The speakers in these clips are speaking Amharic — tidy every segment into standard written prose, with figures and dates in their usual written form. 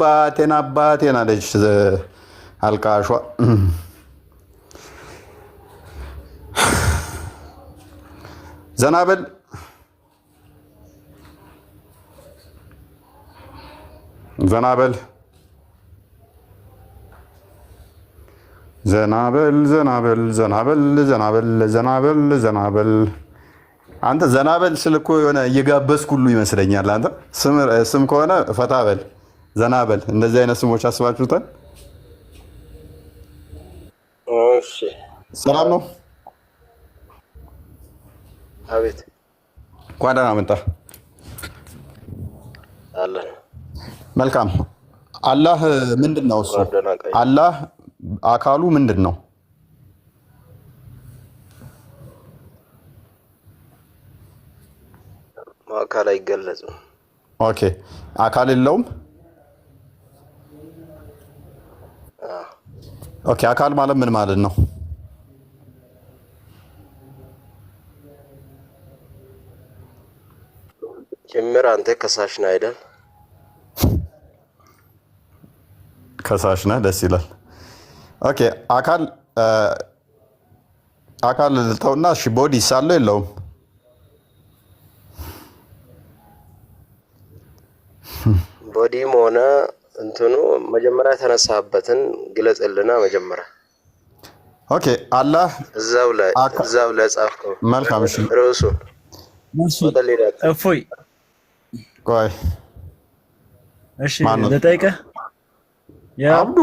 አባቴን አለች አልቃሿ። ዘናበል ዘናበል ዘናበል ዘናበል ዘናበል ዘናበል ዘናበል ዘናበል አንተ ዘናበል ስልኮ የሆነ እየጋበዝኩ ሁሉ ይመስለኛል። አንተ ስም ከሆነ ፈታበል ዘናበል እንደዚህ አይነት ስሞች አስባችሁታል? እሺ ሰላም ነው? አቤት። እንኳን ደህና መጣ። አለን። መልካም። አላህ ምንድን ነው? እሱ አላህ አካሉ ምንድን ነው? አካል አይገለጽም። ኦኬ አካል የለውም። ኦኬ አካል ማለት ምን ማለት ነው? ጀምር አንተ ከሳሽ ነህ አይደል? ከሳሽ ነህ። ደስ ይላል። ኦኬ አካል ተውና፣ እሺ ቦዲ ሳለው የለውም? ቦዲም ሆነ እንትኑ መጀመሪያ የተነሳበትን ግለጽልና መጀመሪያ። ኦኬ አላህ እዛው ላይ ጻፍከው። መልካም። እሺ ርዕሱን እፎይ ቆይ እሺ ልጠይቅህ። አብዱ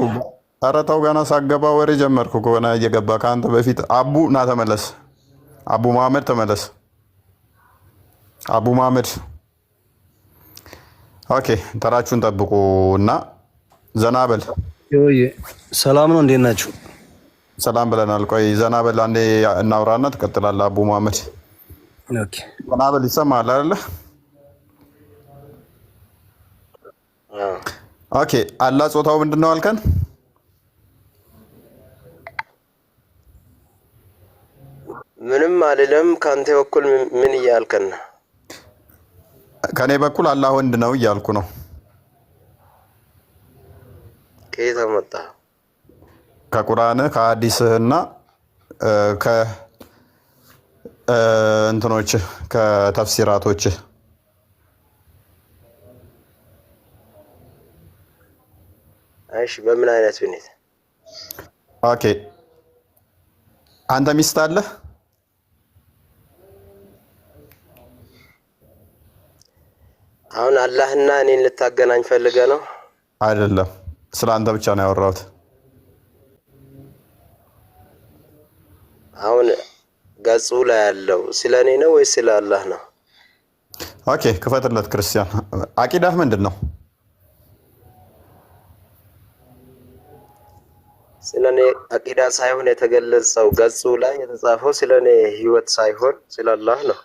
ኧረ ተው ገና ሳገባ ወሬ ጀመርኩ ከሆነ እየገባ ከአንተ በፊት አቡ ና ተመለስ። አቡ መሀመድ ተመለስ። አቡ መሀመድ ኦኬ ተራችሁን ጠብቁ እና ዘናበል። ሰላም ነው፣ እንዴት ናችሁ? ሰላም ብለናል። ቆይ ዘናበል አንዴ እናውራና ትቀጥላለህ። አቡ መሀመድ ኦኬ ዘናበል ይሰማል አይደለ? ኦኬ አላህ ጾታው ምንድን ነው አልከን? ምንም አልልም። ከአንተ በኩል ምን እያልከን ነው? ከኔ በኩል አላህ ወንድ ነው እያልኩ ነው። ከየት አመጣህ? ከቁርአን ከሐዲስህና ከእንትኖች ከተፍሲራቶች። እሺ በምን አይነት ሁኔታ? ኦኬ አንተ ሚስት አለህ? አሁን አላህና እኔን ልታገናኝ ፈልገህ ነው? አይደለም፣ ስለ አንተ ብቻ ነው ያወራሁት። አሁን ገጹ ላይ ያለው ስለ እኔ ነው ወይስ ስለ አላህ ነው? ኦኬ ክፈትለት። ክርስቲያን አቂዳህ ምንድን ነው? ስለ እኔ አቂዳ ሳይሆን የተገለጸው ገጹ ላይ የተጻፈው ስለ እኔ ህይወት ሳይሆን ስለ አላህ ነው።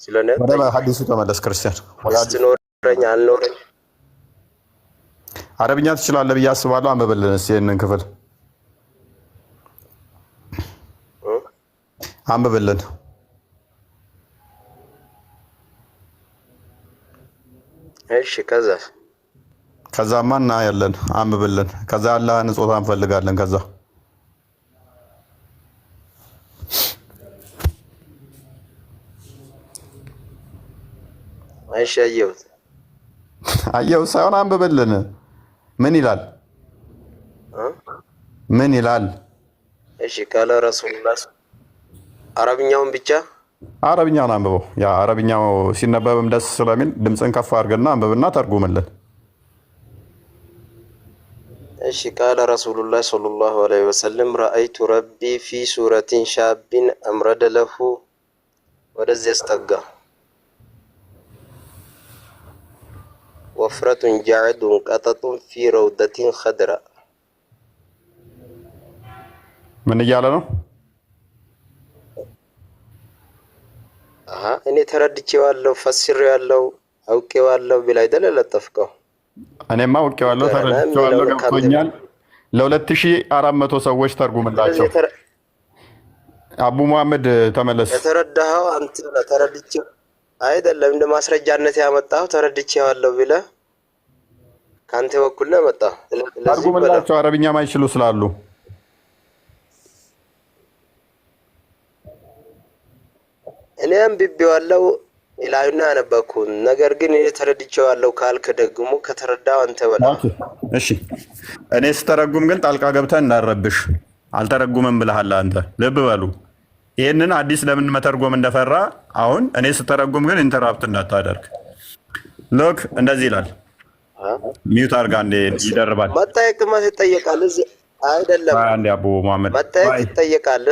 ስለ እኔ ወደ ሐዲሱ ተመለስ ክርስቲያን። ኖረኝ አልኖረኝ አረብኛ ትችላለህ ብዬ አስባለሁ። አንብብልን እስኪ ይህንን ክፍል አንብብልን። እሺ ከዛማ እናያለን። አንብብልን። ከዛ አላህን ጾታ እንፈልጋለን። ከዛ እሺ አየሁት ሳይሆን አንብብልን። ምን ይላል? ምን ይላል? እሺ ቃለ ረሱሉላህ አረብኛውን ብቻ አረብኛውን አንብበው። ያ አረብኛው ሲነበብም ደስ ስለሚል ድምፅን ከፍ አድርገና አንብብና ተርጉምልን። እሺ ቃለ ረሱሉላህ ሰለላሁ ዐለይሂ ወሰለም ረአይቱ ረቢ ፊ ሱረቲን ሻቢን አምረደ ለሁ። ወደዚህ አስጠጋ። ወፍረቱን ጃዕዱን ቀጠጡን ፊ ረውደቲን ኸድራ። ምን እያለ ነው? እኔ ተረድቼዋለሁ፣ ፈስሬዋለሁ፣ አውቄዋለሁ ቢል አይደለ ለጠፍከው? እኔማ አውቄዋለሁ፣ ተረድቼዋለሁ፣ ገብቶኛል። ለ2400 ሰዎች ተርጉምላቸው። አቡ መሐመድ ተመለስ። የተረዳኸው አንተ ተረድቼው አይደለም እንደ ማስረጃነት ያመጣው ተረድቼዋለሁ ብለህ ካንተ በኩል ነው መጣ። ለዚህ ተርጉምላቸው አረብኛ ማይችሉ ስላሉ እኔም ቢቢዋለው ኢላዩና ያነበኩ ነገር ግን እኔ ተረድቼዋለሁ ካልክ ደግሞ ከተረዳው አንተ በላ። እሺ እኔ ስተረጉም ግን ጣልቃ ገብተህ እንዳረብሽ አልተረጉምም ብለሃል አንተ። ልብ በሉ ይሄንን አዲስ ለምን መተርጎም እንደፈራ አሁን እኔ ስተረጉም ግን ኢንተራፕት እንዳታደርግ። ሎክ እንደዚህ ይላል። ሚውት አድርጋ እንደ ይደርባል። መጠየቅ ይጠየቃል። አይደለም አንዴ አቡ መሐመድ መጠየቅ ይጠየቃል።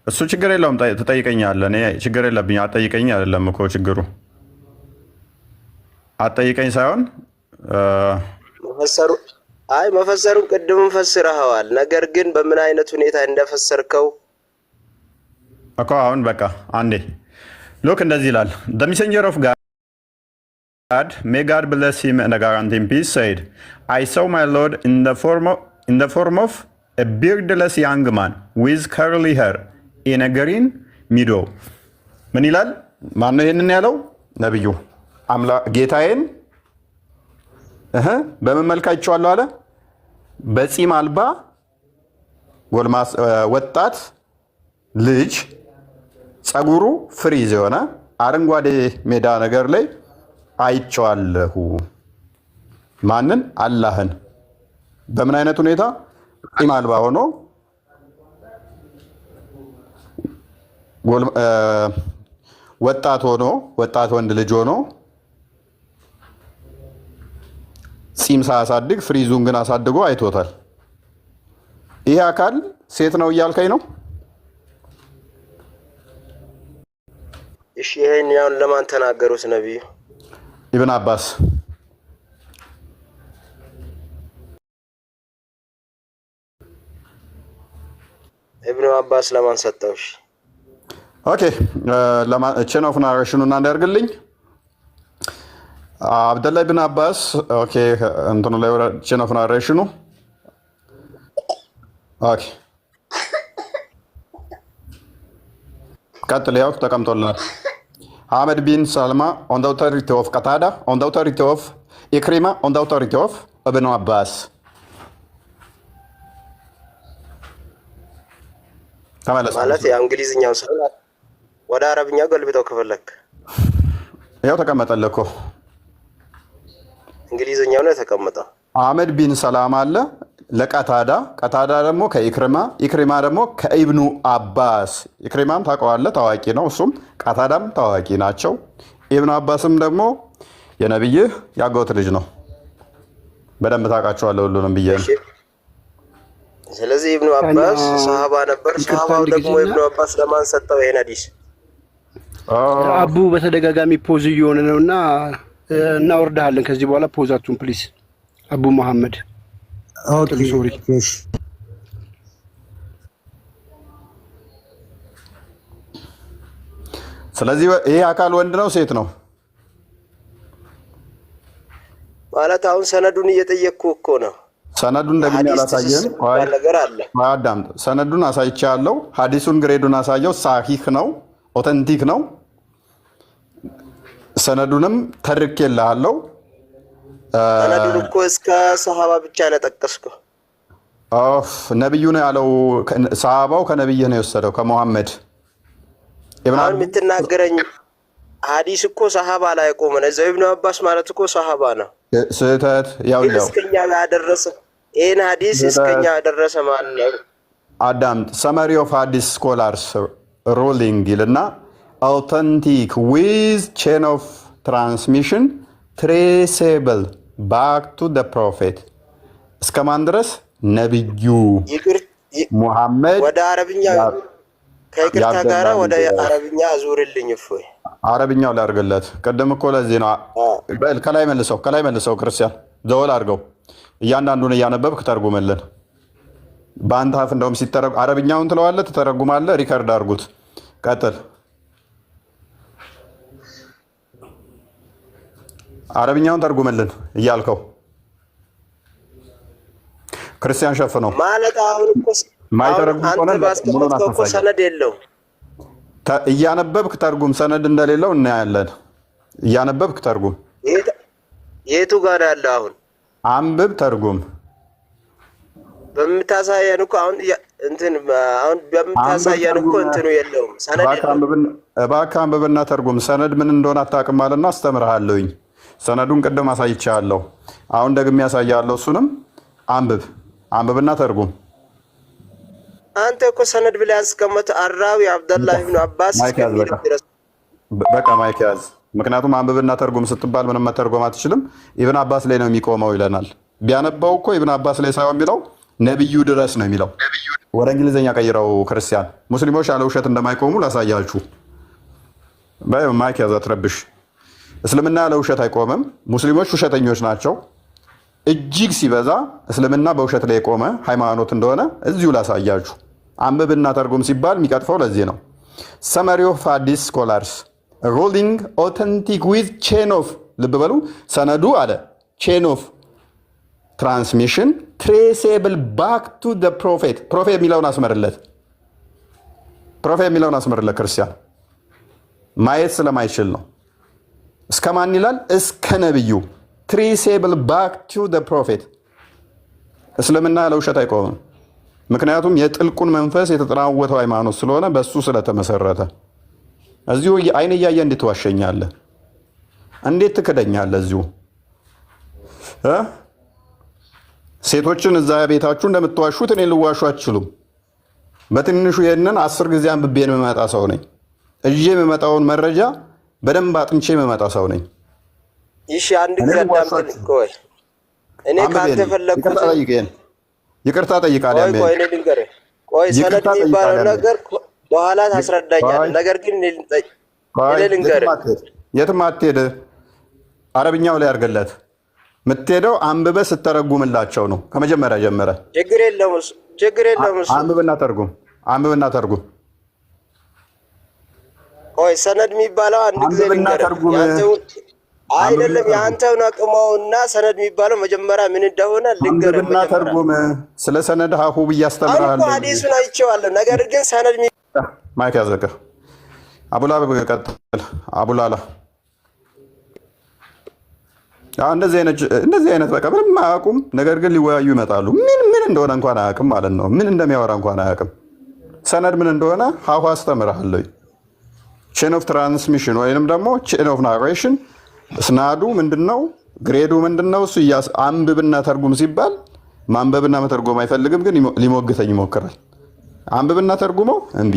እሱ ችግር የለውም ትጠይቀኛለህ። እኔ ችግር የለብኝ። አትጠይቀኝ አይደለም እኮ ችግሩ አትጠይቀኝ ሳይሆን መፈሰሩን ቅድም ፈስረኸዋል። ነገር ግን በምን አይነት ሁኔታ እንደፈሰርከው እኮ አሁን በቃ አንዴ ሎክ እንደዚህ ይላል። the messenger of God may God bless him and grant him peace said I saw my Lord in the form of a beardless young man with curly hair in a green meadow። ምን ይላል? ማነው ይሄንን ያለው? ነብዩ ጌታዬን በምን መልክ አይቼዋለሁ አለ? በፂም አልባ ወጣት ልጅ ጸጉሩ ፍሪዝ የሆነ አረንጓዴ ሜዳ ነገር ላይ አይቼዋለሁ። ማንን? አላህን። በምን አይነት ሁኔታ? ፂም አልባ ሆኖ ወጣት ወንድ ልጅ ሆኖ ፂም ሳያሳድግ ፍሪዙን ግን አሳድጎ አይቶታል። ይህ አካል ሴት ነው እያልከኝ ነው? እሺ ይሄኛውን ለማን ተናገሩት? ነብዩ ኢብን አባስ። ኢብኑ አባስ ለማን ሰጠውሽ? ኦኬ ቼን ኦፍ ናሬሽኑን እንዳያርግልኝ አብደላ ኢብን አባስ። ኦኬ እንትኑ ላይ ቼን ኦፍ ናሬሽኑ ኦኬ ቀጥል። ያው ተቀምጦልናል። አህመድ ቢን ሰልማ on the authority of Qatada, on the authority of Ikrima, on the authority of Ibn Abbas። ማለት የእንግሊዝኛው ሰው ወደ አረብኛ ገልብጠው ከፈለክ ያው ተቀመጠልህ እኮ እንግሊዝኛው ነው የተቀመጠው። አህመድ ቢን ሰላም አለ ለቀታዳ፣ ቀታዳ ደግሞ ከኢክሪማ፣ ኢክሪማ ደግሞ ከኢብኑ አባስ። ኢክሪማም ታውቀዋለህ፣ ታዋቂ ነው። እሱም ቀታዳም ታዋቂ ናቸው። ኢብኑ አባስም ደግሞ የነብይህ ያጎት ልጅ ነው። በደንብ ታውቃቸዋለህ ሁሉንም ብዬ ነው። ስለዚህ ኢብኑ አባስ ሰሃባ ነበር። ሰሃባው ደግሞ ኢብኑ አባስ ለማን ሰጠው ይሄን ሐዲስ? አቡ በተደጋጋሚ ፖዝ እየሆነ ነውና እናወርዳለን ከዚህ በኋላ ፖዛችሁን ፕሊዝ። አቡ መሐመድ ሶሪ። ስለዚህ ይሄ አካል ወንድ ነው ሴት ነው ማለት? አሁን ሰነዱን እየጠየቅኩ እኮ ነው። ሰነዱን እንደምን ያላሳየን ነገር አለ። አዳም ሰነዱን አሳይቻለሁ። ሐዲሱን ግሬዱን አሳየው። ሳሂህ ነው፣ ኦተንቲክ ነው። ሰነዱንም ተርኬልሃለሁ። ሰነዱን እኮ እስከ ሰሃባ ብቻ ነው ጠቀስከው። ነብዩ ነው ያለው። ሰሃባው ከነብዩ ነው የወሰደው ከመሐመድ ኢብኑ አሁን የምትናገረኝ ሐዲስ እኮ ሰሃባ ላይ ቆመ ነው። እዛው ኢብኑ አባስ ማለት እኮ ሰሃባ ነው። ስህተት ያው እስከኛ ያደረሰ ይሄን ሐዲስ እስከኛ ያደረሰ ማን ነው? አዳም ሰመሪ ኦፍ ሐዲስ ስኮላርስ ሩሊንግ ይልና አውተንቲክ ዊዝ ቼን ኦፍ ትራንስሚሽን ትሬሴብል ባክ ቱ ዘ ፕሮፌት። እስከማን ድረስ? ነብዩ ሙሐመድ። ወደ አረብኛ ከይቅርታ ጋራ ወደ አረብኛ አዙርልኝ። እፎይ አረብኛው ላይ አድርግለት። ቅድም እኮ ለዚህ ነው። ከላይ መልሰው ክርስቲያን ዘወል አድርገው። እያንዳንዱን እያነበብክ ተርጉምልን። በአንተ አፍ እንደውም ሲተረጉ አረብኛውን ትለዋለህ፣ ትተረጉማለህ። ሪከርድ አድርጉት። ቀጥል። አረብኛውን ተርጉምልን እያልከው ክርስቲያን ሸፍነው ማለት አሁን እኮ ማይተረጉም ሆነ እኮ ሰነድ የለው። እያነበብክ ተርጉም። ሰነድ እንደሌለው እናያለን። እያነበብክ ተርጉም። የቱ ጋር ያለ? አሁን አንብብ ተርጉም በምታሳየን እኮ አሁን በምታሳየን እኮ እንትኑ የለውም ሰነድ የለውም። እባክህ አንብብና ተርጉም። ሰነድ ምን እንደሆነ አታውቅም አለና አስተምርሃለሁኝ። ሰነዱን ቅድም አሳይቻለሁ፣ አሁን ደግሜ ያሳያለሁ። እሱንም አንብብና ተርጉም። አንተ እኮ ሰነድ ብለህ ያስቀመጥህ አራዊ አብደላህ ኢብኑ አባስ በቃ ማይክ ያዝ። ምክንያቱም አንብብና ተርጉም ስትባል ምንም መተርጎም አትችልም። ኢብን አባስ ላይ ነው የሚቆመው ይለናል። ቢያነባው እኮ ኢብን አባስ ላይ ሳይሆን የሚለው ነብዩ ድረስ ነው የሚለው። ወደ እንግሊዝኛ ቀይረው ክርስቲያን። ሙስሊሞች ያለ ውሸት እንደማይቆሙ ላሳያችሁ። ማይክ ያዝ፣ አትረብሽ። እስልምና ያለ ውሸት አይቆምም። ሙስሊሞች ውሸተኞች ናቸው። እጅግ ሲበዛ እስልምና በውሸት ላይ የቆመ ሃይማኖት እንደሆነ እዚሁ ላሳያችሁ። አንብብና ተርጉም ሲባል የሚቀጥፈው ለዚህ ነው። ሰመሪ ኦፍ ሐዲስ ስኮላርስ ሮሊንግ ኦተንቲክ ዊዝ ቼን ኦፍ፣ ልብ በሉ ሰነዱ አለ ቼን ኦፍ ትራንስሚሽን ትሬሴብል ባክ ቱ ደ ፕሮፌት። ፕሮፌት የሚለውን አስመርለት፣ ፕሮፌት የሚለውን አስመርለት። ክርስቲያን ማየት ስለማይችል ነው። እስከ ማን ይላል? እስከ ነብዩ። ትሬሴብል ባክ ቱ ደ ፕሮፌት። እስልምና ያለ ውሸት አይቆምም። ምክንያቱም የጥልቁን መንፈስ የተጠናወተው ሃይማኖት ስለሆነ በሱ ስለተመሰረተ። እዚሁ አይን እያየ እንዴት ትዋሸኛለህ? እንዴት ትክደኛለህ? እዚሁ ሴቶችን እዛ ቤታችሁ እንደምትዋሹት እኔ ልዋሹ አትችሉም። በትንሹ ይህንን 10 ጊዜ አንብቤ የምመጣ ሰው ነኝ። እዤ የምመጣውን መረጃ በደንብ አጥንቼ የምመጣ ሰው ነኝ። ይሽ አንድ ጊዜ አዳምጥ። ቆይ እኔ ካንተ ፈለኩት ይቅርታ ጠይቃለሁ። ቆይ እኔ ልንገርህ። ቆይ ሰነድ የሚባለው ነገር በኋላ ታስረዳኛለህ። ነገር ግን እኔ ልንገርህ፣ የትም አትሄድ። አረብኛው ላይ አድርገለት የምትሄደው አንብበህ ስተረጉምላቸው ነው። ከመጀመሪያ ጀመረ። ችግር የለውም እሱ። አንብብና ተርጉም። ቆይ ሰነድ የሚባለው አንድ ጊዜ ልንገርህ። አይደለም የአንተውን አቅመውና ሰነድ የሚባለው መጀመሪያ ምን እንደሆነ ልንገርህ። አንብብና ተርጉም። ስለ ሰነድ ሀሁ ብዬ አስተምርሃለሁ። ሐዲሱን አይቼዋለሁ። ነገር ግን ሰነድ ማይክ ያዘቀ አቡላላ ቀጥል። አቡላላ እንደዚህ አይነት በቃ ምንም አያውቁም። ነገር ግን ሊወያዩ ይመጣሉ። ምን እንደሆነ እንኳን አያውቅም ማለት ነው። ምን እንደሚያወራ እንኳን አያውቅም። ሰነድ ምን እንደሆነ ሀሁ አስተምርሃለሁ። ቼን ኦፍ ትራንስሚሽን ወይንም ደግሞ ቼን ኦፍ ናሬሽን እስናዱ ምንድነው? ግሬዱ ምንድነው? እሱ አንብብና ተርጉም ሲባል ማንበብና መተርጎም አይፈልግም፣ ግን ሊሞግተኝ ይሞክራል። አንብብና ተርጉመው እምቢ፣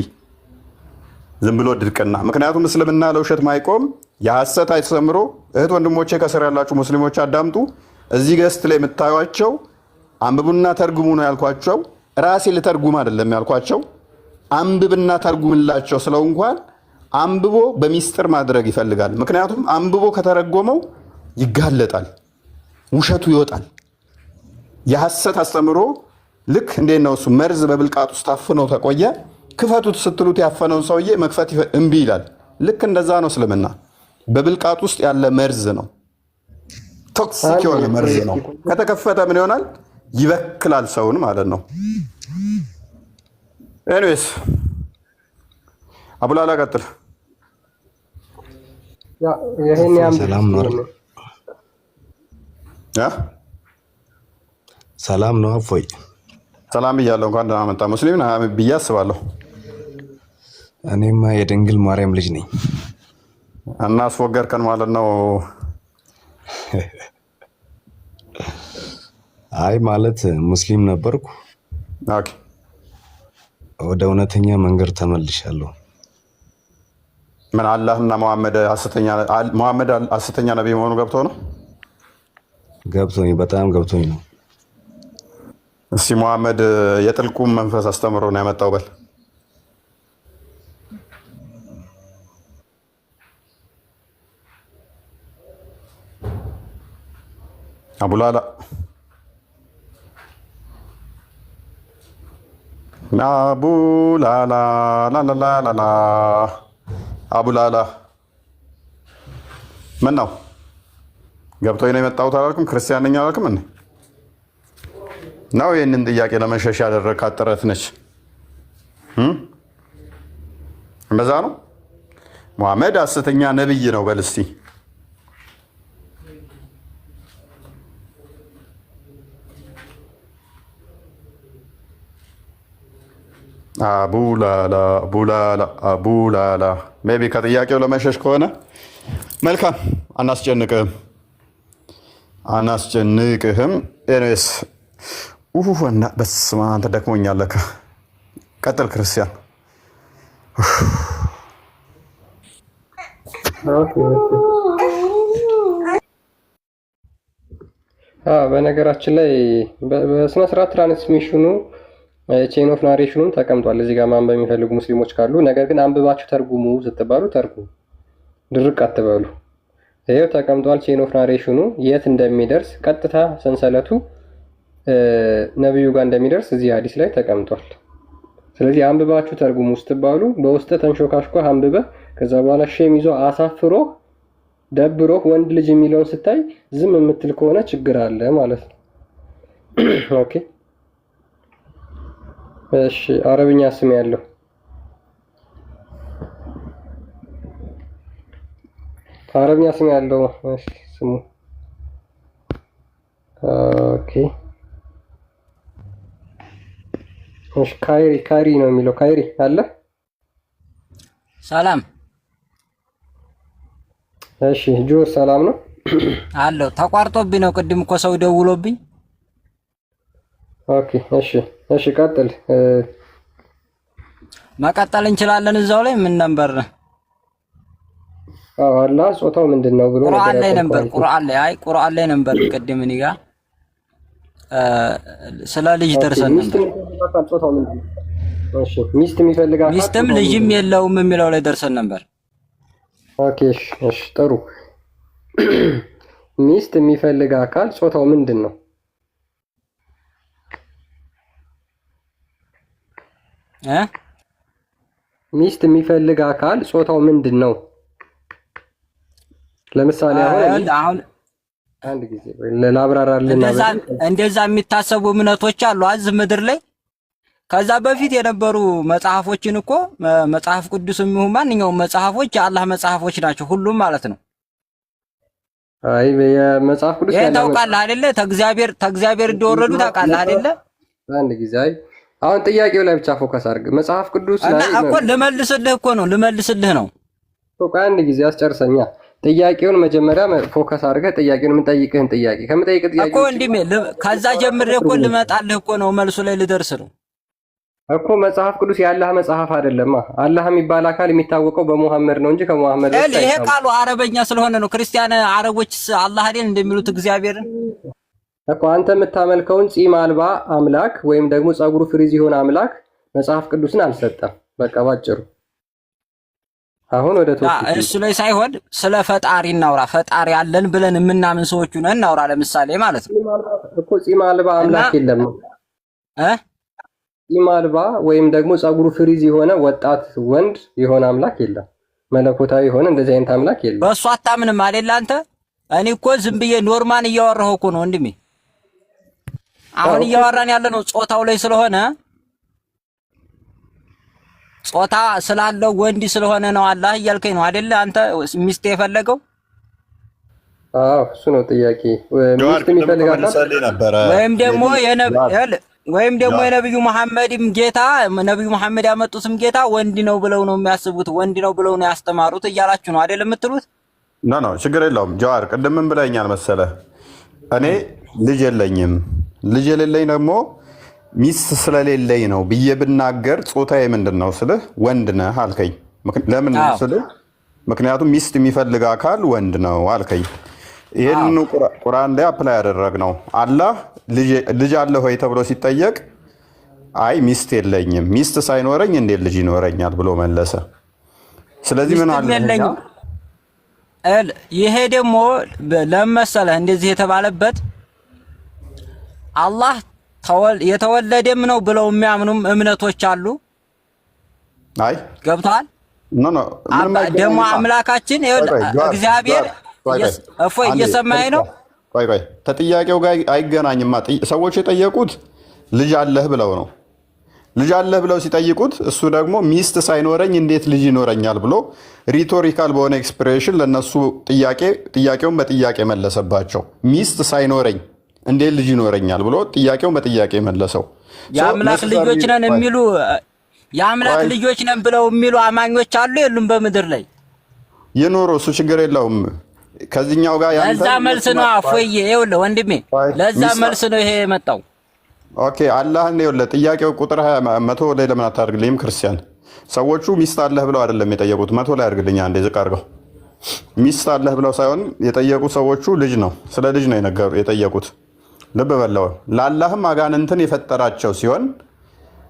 ዝም ብሎ ድርቅና። ምክንያቱም እስልምና ለውሸት ማይቆም የሐሰት አስተምሮ። እህት ወንድሞቼ ከስር ያላችሁ ሙስሊሞች አዳምጡ። እዚህ ገስት ላይ የምታዩቸው አንብቡና ተርጉሙ ነው ያልኳቸው። ራሴ ልተርጉም አይደለም ያልኳቸው። አንብብና ተርጉምላቸው ስለው እንኳን አንብቦ በሚስጥር ማድረግ ይፈልጋል። ምክንያቱም አንብቦ ከተረጎመው ይጋለጣል፣ ውሸቱ ይወጣል። የሐሰት አስተምሮ ልክ እንዴት ነው እሱ መርዝ በብልቃጥ ውስጥ ታፍነው ተቆየ። ክፈቱት ስትሉት ያፈነውን ሰውዬ መክፈት እምቢ ይላል። ልክ እንደዛ ነው እስልምና። በብልቃጥ ውስጥ ያለ መርዝ ነው፣ ቶክሲክ የሆነ መርዝ ነው። ከተከፈተ ምን ይሆናል? ይበክላል ሰውን ማለት ነው። ኤኒዌይስ አቡላላ ቀጥል። ሰላም ነው። እፎይ ሰላም እያለሁ እንኳን ደህና መጣ ሙስሊም ብዬ አስባለሁ። እኔማ የድንግል ማርያም ልጅ ነኝ። እና አስወገርከን ማለት ነው። አይ ማለት ሙስሊም ነበርኩ፣ ኦኬ፣ ወደ እውነተኛ መንገድ ተመልሻለሁ። ምን አላህና መሐመድ ሐሰተኛ ነብይ መሆኑ ገብቶ ነው? ገብቶኝ፣ በጣም ገብቶኝ ነው። እስቲ መሐመድ የጥልቁን መንፈስ አስተምሮ ነው ያመጣው በል። አቡላላ አቡላላ ላላላላ አቡላላ ምን ነው ገብቶኝ ነው የመጣሁት አላልኩም? ክርስቲያን ነኝ አላልኩም? እኔ ነው ይህንን ጥያቄ ለመሸሽ ያደረግካት ጥረት ነች። እንደዛ ነው። ሙሐመድ ሐሰተኛ ነብይ ነው በል እስቲ። አቡላላ አቡላላ አቡላላ ሜቢ ከጥያቄው ለመሸሽ ከሆነ መልካም፣ አናስጨንቅህም። ኤኒዌይስ እና በስመ አብ አንተ ደክሞኛል ለካ። ቀጥል ክርስቲያን። በነገራችን ላይ በስነ ስርዓት ትራንስሚሽኑ ቼን ኦፍ ናሬሽኑም ተቀምጧል እዚህ ጋር ማንበብ የሚፈልጉ ሙስሊሞች ካሉ። ነገር ግን አንብባችሁ ተርጉሙ ስትባሉ ተርጉሙ፣ ድርቅ አትበሉ። ይሄው ተቀምጧል ቼን ኦፍ ናሬሽኑ የት እንደሚደርስ ቀጥታ ሰንሰለቱ ነብዩ ጋር እንደሚደርስ እዚህ ሐዲስ ላይ ተቀምጧል። ስለዚህ አንብባችሁ ተርጉሙ ስትባሉ በውስጥ ተንሾካሽኮ አንብበህ ከዛ በኋላ ሼም ይዞ አሳፍሮ ደብሮ ወንድ ልጅ የሚለውን ስታይ ዝም የምትል ከሆነ ችግር አለ ማለት ነው። ኦኬ እሺ፣ አረብኛ ስም ያለው እሺ ስሙ ኦኬ እሺ፣ ካይሪ ነው የሚለው። ካይሪ አለ። ሰላም። እሺ ጆር ሰላም ነው አለው። ተቋርጦብኝ ነው ቅድም እኮ ሰው ደውሎብኝ። ኦኬ እሺ ቀጥል። መቀጠል እንችላለን። እዛው ላይ ምን ነበር? አላህ ጾታው ምንድነው ብሎ ቁርአን ላይ ነበር። ቁርአን ላይ ነበር ቅድም እኔ ጋር ስለ ልጅ ደርሰን ነበር። እሺ ሚስት የሚፈልጋት ሚስትም ልጅም የለውም የሚለው ላይ ደርሰን ነበር። ኦኬ እሺ ጥሩ። ሚስት የሚፈልግ አካል ጾታው ምንድን ነው? ሚስት የሚፈልግ አካል ጾታው ምንድን ነው? ለምሳሌ አሁን አንድ ጊዜ ላብራራልና እንደዛ የሚታሰቡ እምነቶች አሉ አዝ ምድር ላይ። ከዛ በፊት የነበሩ መጽሐፎችን እኮ መጽሐፍ ቅዱስም ይሁን ማንኛውም መጽሐፎች የአላህ መጽሐፎች ናቸው ሁሉም ማለት ነው። አይ የመጽሐፍ ቅዱስ ያለው ታውቃለህ አይደለ? ተግዚአብሔር እንደወረዱ ታውቃለህ አይደለ? አንድ ጊዜ አሁን ጥያቄው ላይ ብቻ ፎከስ አድርግ። መጽሐፍ ቅዱስ ላይ እኮ ልመልስልህ ነው። አንድ ጊዜ አስጨርሰኛ። ጥያቄውን መጀመሪያ ፎከስ አድርገህ ጥያቄውን የምጠይቅህን ጥያቄ ከምጠይቅ ጥያቄ እኮ እንዲህ ከዛ ጀምሬ እኮ ልመጣልህ እኮ ነው፣ መልሱ ላይ ልደርስ ነው እኮ። መጽሐፍ ቅዱስ የአላህ መጽሐፍ አይደለም። አላህ የሚባል አካል የሚታወቀው በሙሐመድ ነው እንጂ ከሙሐመድ በፊት ይሄ ቃሉ አረበኛ ስለሆነ ነው። ክርስቲያን አረቦች አላህ አይደል እንደሚሉት እግዚአብሔርን እኮ። አንተ የምታመልከውን ጺም አልባ አምላክ ወይም ደግሞ ጸጉሩ ፍሪዝ የሆነ አምላክ መጽሐፍ ቅዱስን አልሰጠም። በቃ ባጭሩ አሁን ወደ እሱ ላይ ሳይሆን ስለ ፈጣሪ እናውራ። ፈጣሪ አለን ብለን የምናምን ሰዎቹ ነን እናውራ። ለምሳሌ ማለት ነው እኮ ጺም አልባ አምላክ የለም። ጺም አልባ ወይም ደግሞ ጸጉሩ ፍሪዝ የሆነ ወጣት ወንድ የሆነ አምላክ የለም። መለኮታዊ የሆነ እንደዚህ አይነት አምላክ የለም። በእሱ አታምንም አይደል አንተ? እኔ እኮ ዝም ብዬ ኖርማን እያወራሁ እኮ ነው ወንድሜ። አሁን እያወራን ያለ ነው ጾታው ላይ ስለሆነ ጾታ ስላለው ወንድ ስለሆነ ነው አላህ እያልከኝ ነው አይደል አንተ? ሚስት የፈለገው እሱ ነው ጥያቄ። ሚስት የሚፈልጋት ወይም ደግሞ የነብዩ መሐመድም ጌታ ነብዩ መሐመድ ያመጡትም ጌታ ወንድ ነው ብለው ነው የሚያስቡት፣ ወንድ ነው ብለው ነው ያስተማሩት እያላችሁ ነው አይደል የምትሉት? ኖ ችግር የለውም ጀዋር። ቅድም ምን ብለኛል መሰለህ? እኔ ልጅ የለኝም፣ ልጅ የሌለኝ ደግሞ ሚስት ስለሌለኝ ነው ብዬ ብናገር ጾታዬ ምንድን ነው ስልህ ወንድ ነህ አልከኝ። ለምን ስልህ ምክንያቱም ሚስት የሚፈልግ አካል ወንድ ነው አልከኝ። ይህን ቁርአን ላይ አፕላይ ያደረግነው አላህ ልጅ አለ ሆይ ተብሎ ሲጠየቅ አይ ሚስት የለኝም፣ ሚስት ሳይኖረኝ እንዴት ልጅ ይኖረኛል ብሎ መለሰ። ስለዚህ ምን አለ ይሄ ደግሞ ለመሰለህ እንደዚህ የተባለበት አላህ የተወለደም ነው ብለው የሚያምኑም እምነቶች አሉ። አይ ገብቷል። ደግሞ አምላካችን እግዚአብሔር እፎይ እየሰማኸኝ ነው? ቆይ ተጥያቄው ጋር አይገናኝማ። ሰዎች የጠየቁት ልጅ አለህ ብለው ነው። ልጅ አለህ ብለው ሲጠይቁት እሱ ደግሞ ሚስት ሳይኖረኝ እንዴት ልጅ ይኖረኛል ብሎ ሪቶሪካል በሆነ ኤክስፕሬሽን ለነሱ ጥያቄውን በጥያቄ መለሰባቸው። ሚስት ሳይኖረኝ እንዴት ልጅ ይኖረኛል ብሎ ጥያቄውን በጥያቄ መለሰው። የአምላክ ልጆች ነን የሚሉ የአምላክ ልጆች ነን ብለው የሚሉ አማኞች አሉ የሉም በምድር ላይ? ይኖሩ፣ እሱ ችግር የለውም። ከዚህኛው ጋር ያንተ ለዛ መልስ ነው አፎዬ። ይኸውልህ ወንድሜ ለዛ መልስ ነው ይሄ የመጣው። ኦኬ አላህን ይኸውልህ፣ ጥያቄው ቁጥር 100 ላይ ለምን አታርግልኝም? ክርስቲያን ሰዎቹ ሚስት አለህ ብለው አይደለም የጠየቁት። 100 ላይ አድርግልኝ አንዴ ዝቅ አድርገው። ሚስት አለህ ብለው ሳይሆን የጠየቁ ሰዎቹ ልጅ ነው፣ ስለ ልጅ ነው የጠየቁት። ልብ በለው። ለአላህም አጋንንትን የፈጠራቸው ሲሆን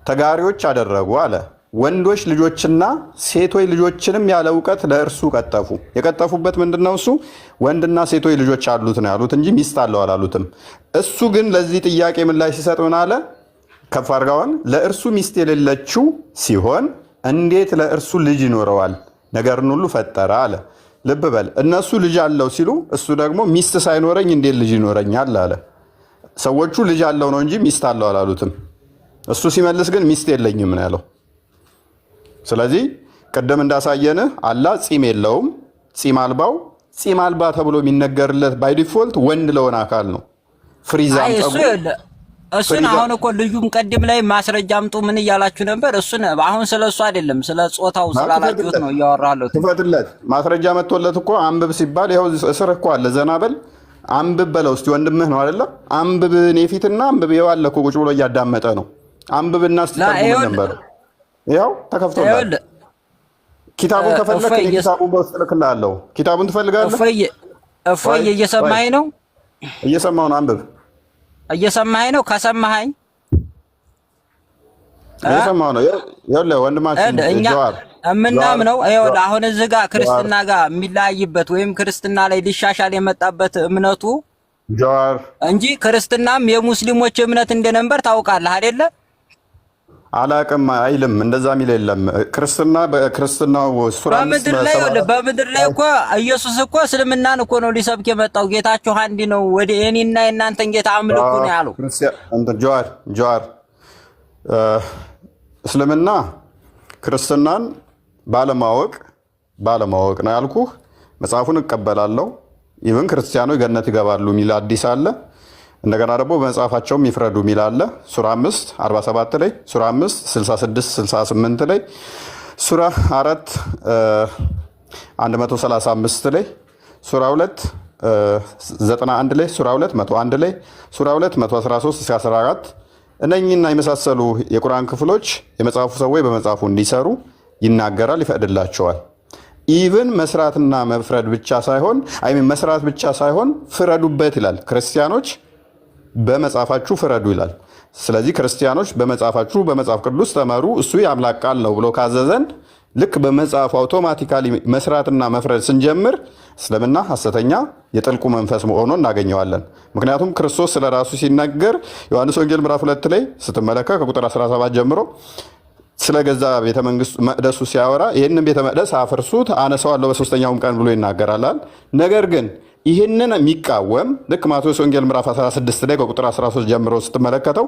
ተጋሪዎች አደረጉ አለ። ወንዶች ልጆችና ሴቶች ልጆችንም ያለ እውቀት ለእርሱ ቀጠፉ። የቀጠፉበት ምንድነው? እሱ ወንድና ሴቶች ልጆች አሉት ነው ያሉት እንጂ ሚስት አለው አላሉትም። እሱ ግን ለዚህ ጥያቄ ምላሽ ሲሰጥ ምን አለ? ከፍ አድርጋውን ለእርሱ ሚስት የሌለችው ሲሆን እንዴት ለእርሱ ልጅ ይኖረዋል? ነገርን ሁሉ ፈጠረ አለ። ልብ በል። እነሱ ልጅ አለው ሲሉ እሱ ደግሞ ሚስት ሳይኖረኝ እንዴት ልጅ ይኖረኛል አለ። ሰዎቹ ልጅ አለው ነው እንጂ ሚስት አለው አላሉትም። እሱ ሲመልስ ግን ሚስት የለኝም ነው ያለው። ስለዚህ ቅድም እንዳሳየንህ አላህ ጺም የለውም። ጺም አልባው ጺም አልባ ተብሎ የሚነገርለት ባይ ዲፎልት ወንድ ለሆነ አካል ነው። ፍሪዛም እሱን አሁን እኮ ልዩም ቀድም ላይ ማስረጃ አምጡ ምን እያላችሁ ነበር? እሱን አሁን ስለሱ አይደለም ስለ ጾታው ስላላችሁት ነው እያወራለሁ። ትፈትለት ማስረጃ መጥቶለት እኮ አንብብ ሲባል ይኸው እስር እኮ አለ። ዘናበል አንብብ በለው እስቲ ወንድምህ ነው አይደለ? አንብብ እኔ ፊትና አንብብ ይኸው አለ እኮ ቁጭ ብሎ እያዳመጠ ነው። አንብብና እስቲ ተርጉም ነበር። ይኸው ተከፍቶልሃል። ኪታቡን ከፈለክ ኪታቡን በውስጥ እልክልሃለሁ። ኪታቡን ትፈልጋለህ? እፎይ እየሰማኸኝ ነው? እየሰማሁ ነው። አንብብ። እየሰማኸኝ ነው? ከሰማኸኝ እየሰማሁ ነው። ይኸውልህ ወንድማችን ጀዋር እምናምነው ይኸውልህ አሁን እዚህ ጋር ክርስትና ጋር የሚለያይበት ወይም ክርስትና ላይ ሊሻሻል የመጣበት እምነቱ ጀዋር እንጂ ክርስትናም የሙስሊሞች እምነት እንደነበር ታውቃለህ አይደለ? አላቅም አይልም። እንደዛ የሚል የለም። ክርስትና በክርስትናው ሱራ በምድር ላይ እኮ ኢየሱስ እኮ እስልምናን እኮ ነው ሊሰብክ የመጣው። ጌታችሁ አንድ ነው፣ ወደ እኔና የእናንተን ጌታ አምልኩ ነው ያለው። ጀዋር እስልምና ክርስትናን ባለማወቅ ነው ያልኩህ። መጽሐፉን እቀበላለሁ። ኢቭን ክርስቲያኖች ገነት ይገባሉ የሚል አዲስ አለ። እንደገና ደግሞ በመጽሐፋቸውም ይፍረዱ የሚል አለ። ሱራ 5 47 ላይ፣ ሱራ 5 66 68 ላይ፣ ሱራ 4 135 ላይ፣ ሱራ 2 91 ላይ፣ ሱራ 2 101 ላይ፣ ሱራ 2 113 እስከ 14 እነኚህና የመሳሰሉ የቁርአን ክፍሎች የመጽሐፉ ሰዎች በመጽሐፉ እንዲሰሩ ይናገራል፣ ይፈቅድላቸዋል። ኢቭን መስራትና መፍረድ ብቻ ሳይሆን መስራት ብቻ ሳይሆን ፍረዱበት ይላል። ክርስቲያኖች በመጽሐፋችሁ ፍረዱ ይላል። ስለዚህ ክርስቲያኖች በመጽሐፋችሁ በመጽሐፍ ቅዱስ ተመሩ፣ እሱ የአምላክ ቃል ነው ብሎ ካዘዘን ልክ በመጽሐፉ አውቶማቲካሊ መስራትና መፍረድ ስንጀምር እስልምና ሐሰተኛ የጥልቁ መንፈስ መሆኑን እናገኘዋለን። ምክንያቱም ክርስቶስ ስለ ራሱ ሲናገር ዮሐንስ ወንጌል ምዕራፍ 2 ላይ ስትመለከት ከቁጥር 17 ጀምሮ ስለ ገዛ ቤተ መቅደሱ ሲያወራ ይህንን ቤተ መቅደስ አፍርሱት አነሳዋለሁ በሶስተኛውም ቀን ብሎ ይናገራል። ነገር ግን ይህንን የሚቃወም ልክ ማቴዎስ ወንጌል ምዕራፍ 16 ላይ ከቁጥር 13 ጀምሮ ስትመለከተው